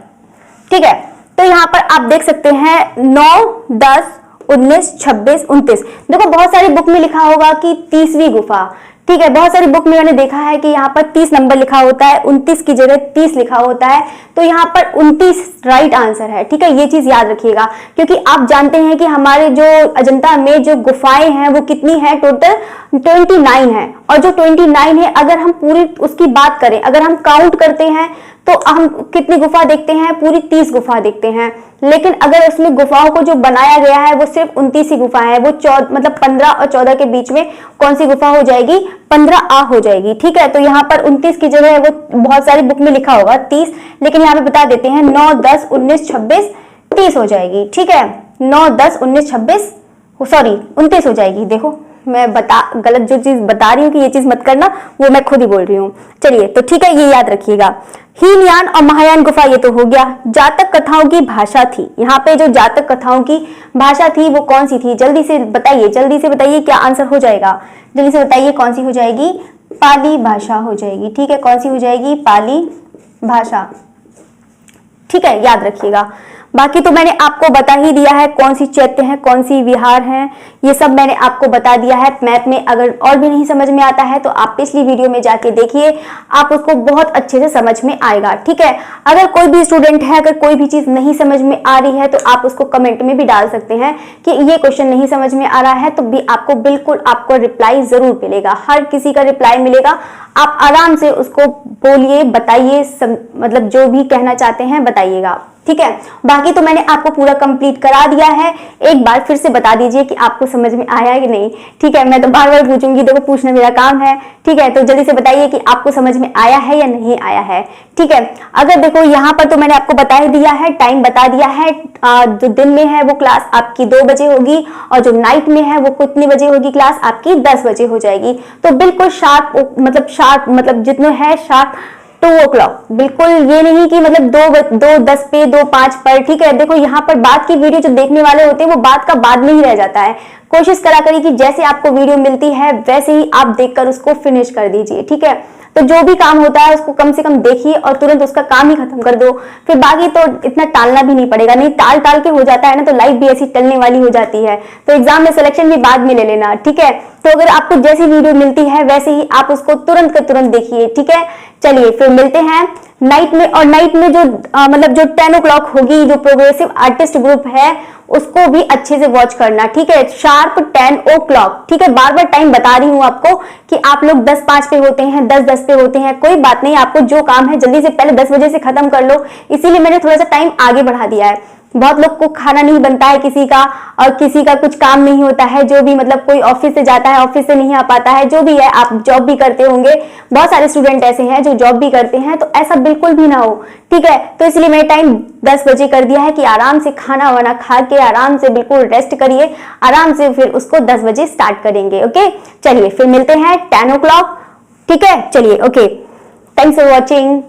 ठीक है, तो यहाँ पर आप देख सकते हैं 9, 10, 19, 26, 29। देखो बहुत सारी बुक में लिखा होगा कि 30वीं गुफा। ठीक है, बहुत सारी बुक में मैंने देखा है कि यहाँ पर 30 नंबर लिखा होता है, 29 की जगह 30 लिखा होता है, तो यहाँ पर 29 राइट आंसर है। ठीक है, ये चीज याद रखिएगा, क्योंकि आप जानते हैं कि हमारे जो अजंता में जो गुफाएं हैं वो कितनी है, टोटल 29 है, और जो 29 है अगर हम पूरी उसकी बात करें, अगर हम काउंट करते हैं तो हम कितनी गुफा देखते हैं, पूरी 30 गुफा देखते हैं। लेकिन अगर उसमें गुफाओं को जो बनाया गया है वो सिर्फ 29 ही गुफा है, वो मतलब 15 और 14 के बीच में कौन सी गुफा हो जाएगी, 15A हो जाएगी। ठीक है, तो यहाँ पर 29 की जगह वो बहुत सारी बुक में लिखा होगा 30, लेकिन यहाँ पे बता देते हैं 9, 10, 19, 26, 30 हो जाएगी। ठीक है, 9, 10, 19, 26, सॉरी 29 हो जाएगी। देखो मैं गलत जो चीज बता रही हूँ कि ये चीज मत करना, वो मैं खुद ही बोल रही हूँ। चलिए, तो ठीक है, ये याद रखिएगा। हीनयान और महायान गुफा ये तो हो गया। जातक कथाओं की भाषा थी, यहाँ पे जो जातक कथाओं की भाषा थी वो कौन सी थी, जल्दी से बताइए, जल्दी से बताइए क्या आंसर हो जाएगा, जल्दी से बताइए कौन सी हो जाएगी, पाली भाषा हो जाएगी। ठीक है, कौन सी हो जाएगी, पाली भाषा। ठीक है, याद रखिएगा। बाकी तो मैंने आपको बता ही दिया है कौन सी चैत्य है, कौन सी विहार है, ये सब मैंने आपको बता दिया है मैप में। अगर और भी नहीं समझ में आता है तो आप पिछली वीडियो में जाके देखिए, आप उसको बहुत अच्छे से समझ में आएगा। ठीक है, अगर कोई भी स्टूडेंट है, अगर कोई भी चीज नहीं समझ में आ रही है तो आप उसको कमेंट में भी डाल सकते हैं कि ये क्वेश्चन नहीं समझ में आ रहा है, तो भी आपको बिल्कुल आपको रिप्लाई जरूर मिलेगा, हर किसी का रिप्लाई मिलेगा। आप आराम से उसको बोलिए, बताइए, मतलब जो भी कहना चाहते हैं बताइएगा। ठीक है, बाकी तो मैंने आपको पूरा कंप्लीट करा दिया है। एक बार फिर से बता दीजिए कि आपको समझ में आया कि नहीं। ठीक है, मैं तो बार बार पूछूंगी, देखो पूछना मेरा काम है। ठीक है, तो जल्दी से बताइए कि आपको समझ में आया है या नहीं आया है। ठीक है, अगर देखो यहाँ पर तो मैंने आपको बता ही दिया है, टाइम बता दिया है। जो दिन में है वो क्लास आपकी 2 बजे होगी, और जो नाइट में है वो कितनी बजे होगी, क्लास आपकी 10 बजे हो जाएगी। तो बिल्कुल शार्प, मतलब जितने है शार्प 2 o'clock, बिल्कुल ये नहीं कि मतलब 2:10 पे, 2:05 पर। ठीक है, देखो यहाँ पर बाद की वीडियो जो देखने वाले होते हैं वो बाद का बाद में ही रह जाता है। कोशिश करा करिए कि जैसे आपको वीडियो मिलती है वैसे ही आप देखकर उसको फिनिश कर दीजिए। ठीक है, तो जो भी काम होता है उसको कम से कम देखिए और तुरंत उसका काम ही खत्म कर दो, फिर बाकी तो इतना टालना भी नहीं पड़ेगा। नहीं टाल टाल के हो जाता है ना, तो लाइफ भी ऐसी टलने वाली हो जाती है, तो एग्जाम में सिलेक्शन भी बाद में ले लेना। ठीक है, तो अगर आपको जैसी वीडियो मिलती है वैसे ही आप उसको तुरंत के तुरंत देखिए। ठीक है, चलिए फिर मिलते हैं नाइट में। और नाइट में जो मतलब जो 10 o'clock होगी, जो प्रोग्रेसिव आर्टिस्ट ग्रुप है उसको भी अच्छे से वॉच करना। ठीक है, शार्प 10 o'clock। ठीक है, बार बार टाइम बता रही हूँ आपको कि आप लोग 10:05 पे होते हैं, 10:10 पे होते हैं, कोई बात नहीं, आपको जो काम है जल्दी से पहले 10 बजे से खत्म कर लो, इसीलिए मैंने थोड़ा सा टाइम आगे बढ़ा दिया है। बहुत लोग को खाना नहीं बनता है किसी का, और किसी का कुछ काम नहीं होता है, जो भी मतलब कोई ऑफिस से जाता है ऑफिस से नहीं आ पाता है, जो भी है, आप जॉब भी करते होंगे, बहुत सारे स्टूडेंट ऐसे हैं जो जॉब भी करते हैं, तो ऐसा बिल्कुल भी ना हो। ठीक है, तो इसलिए मैंने टाइम 10 बजे कर दिया है कि आराम से खाना वाना खा के आराम से बिल्कुल रेस्ट करिए, आराम से फिर उसको 10 बजे स्टार्ट करेंगे। ओके, चलिए फिर मिलते हैं 10 o'clock। ठीक है, चलिए, ओके, थैंक्स फॉर वॉचिंग।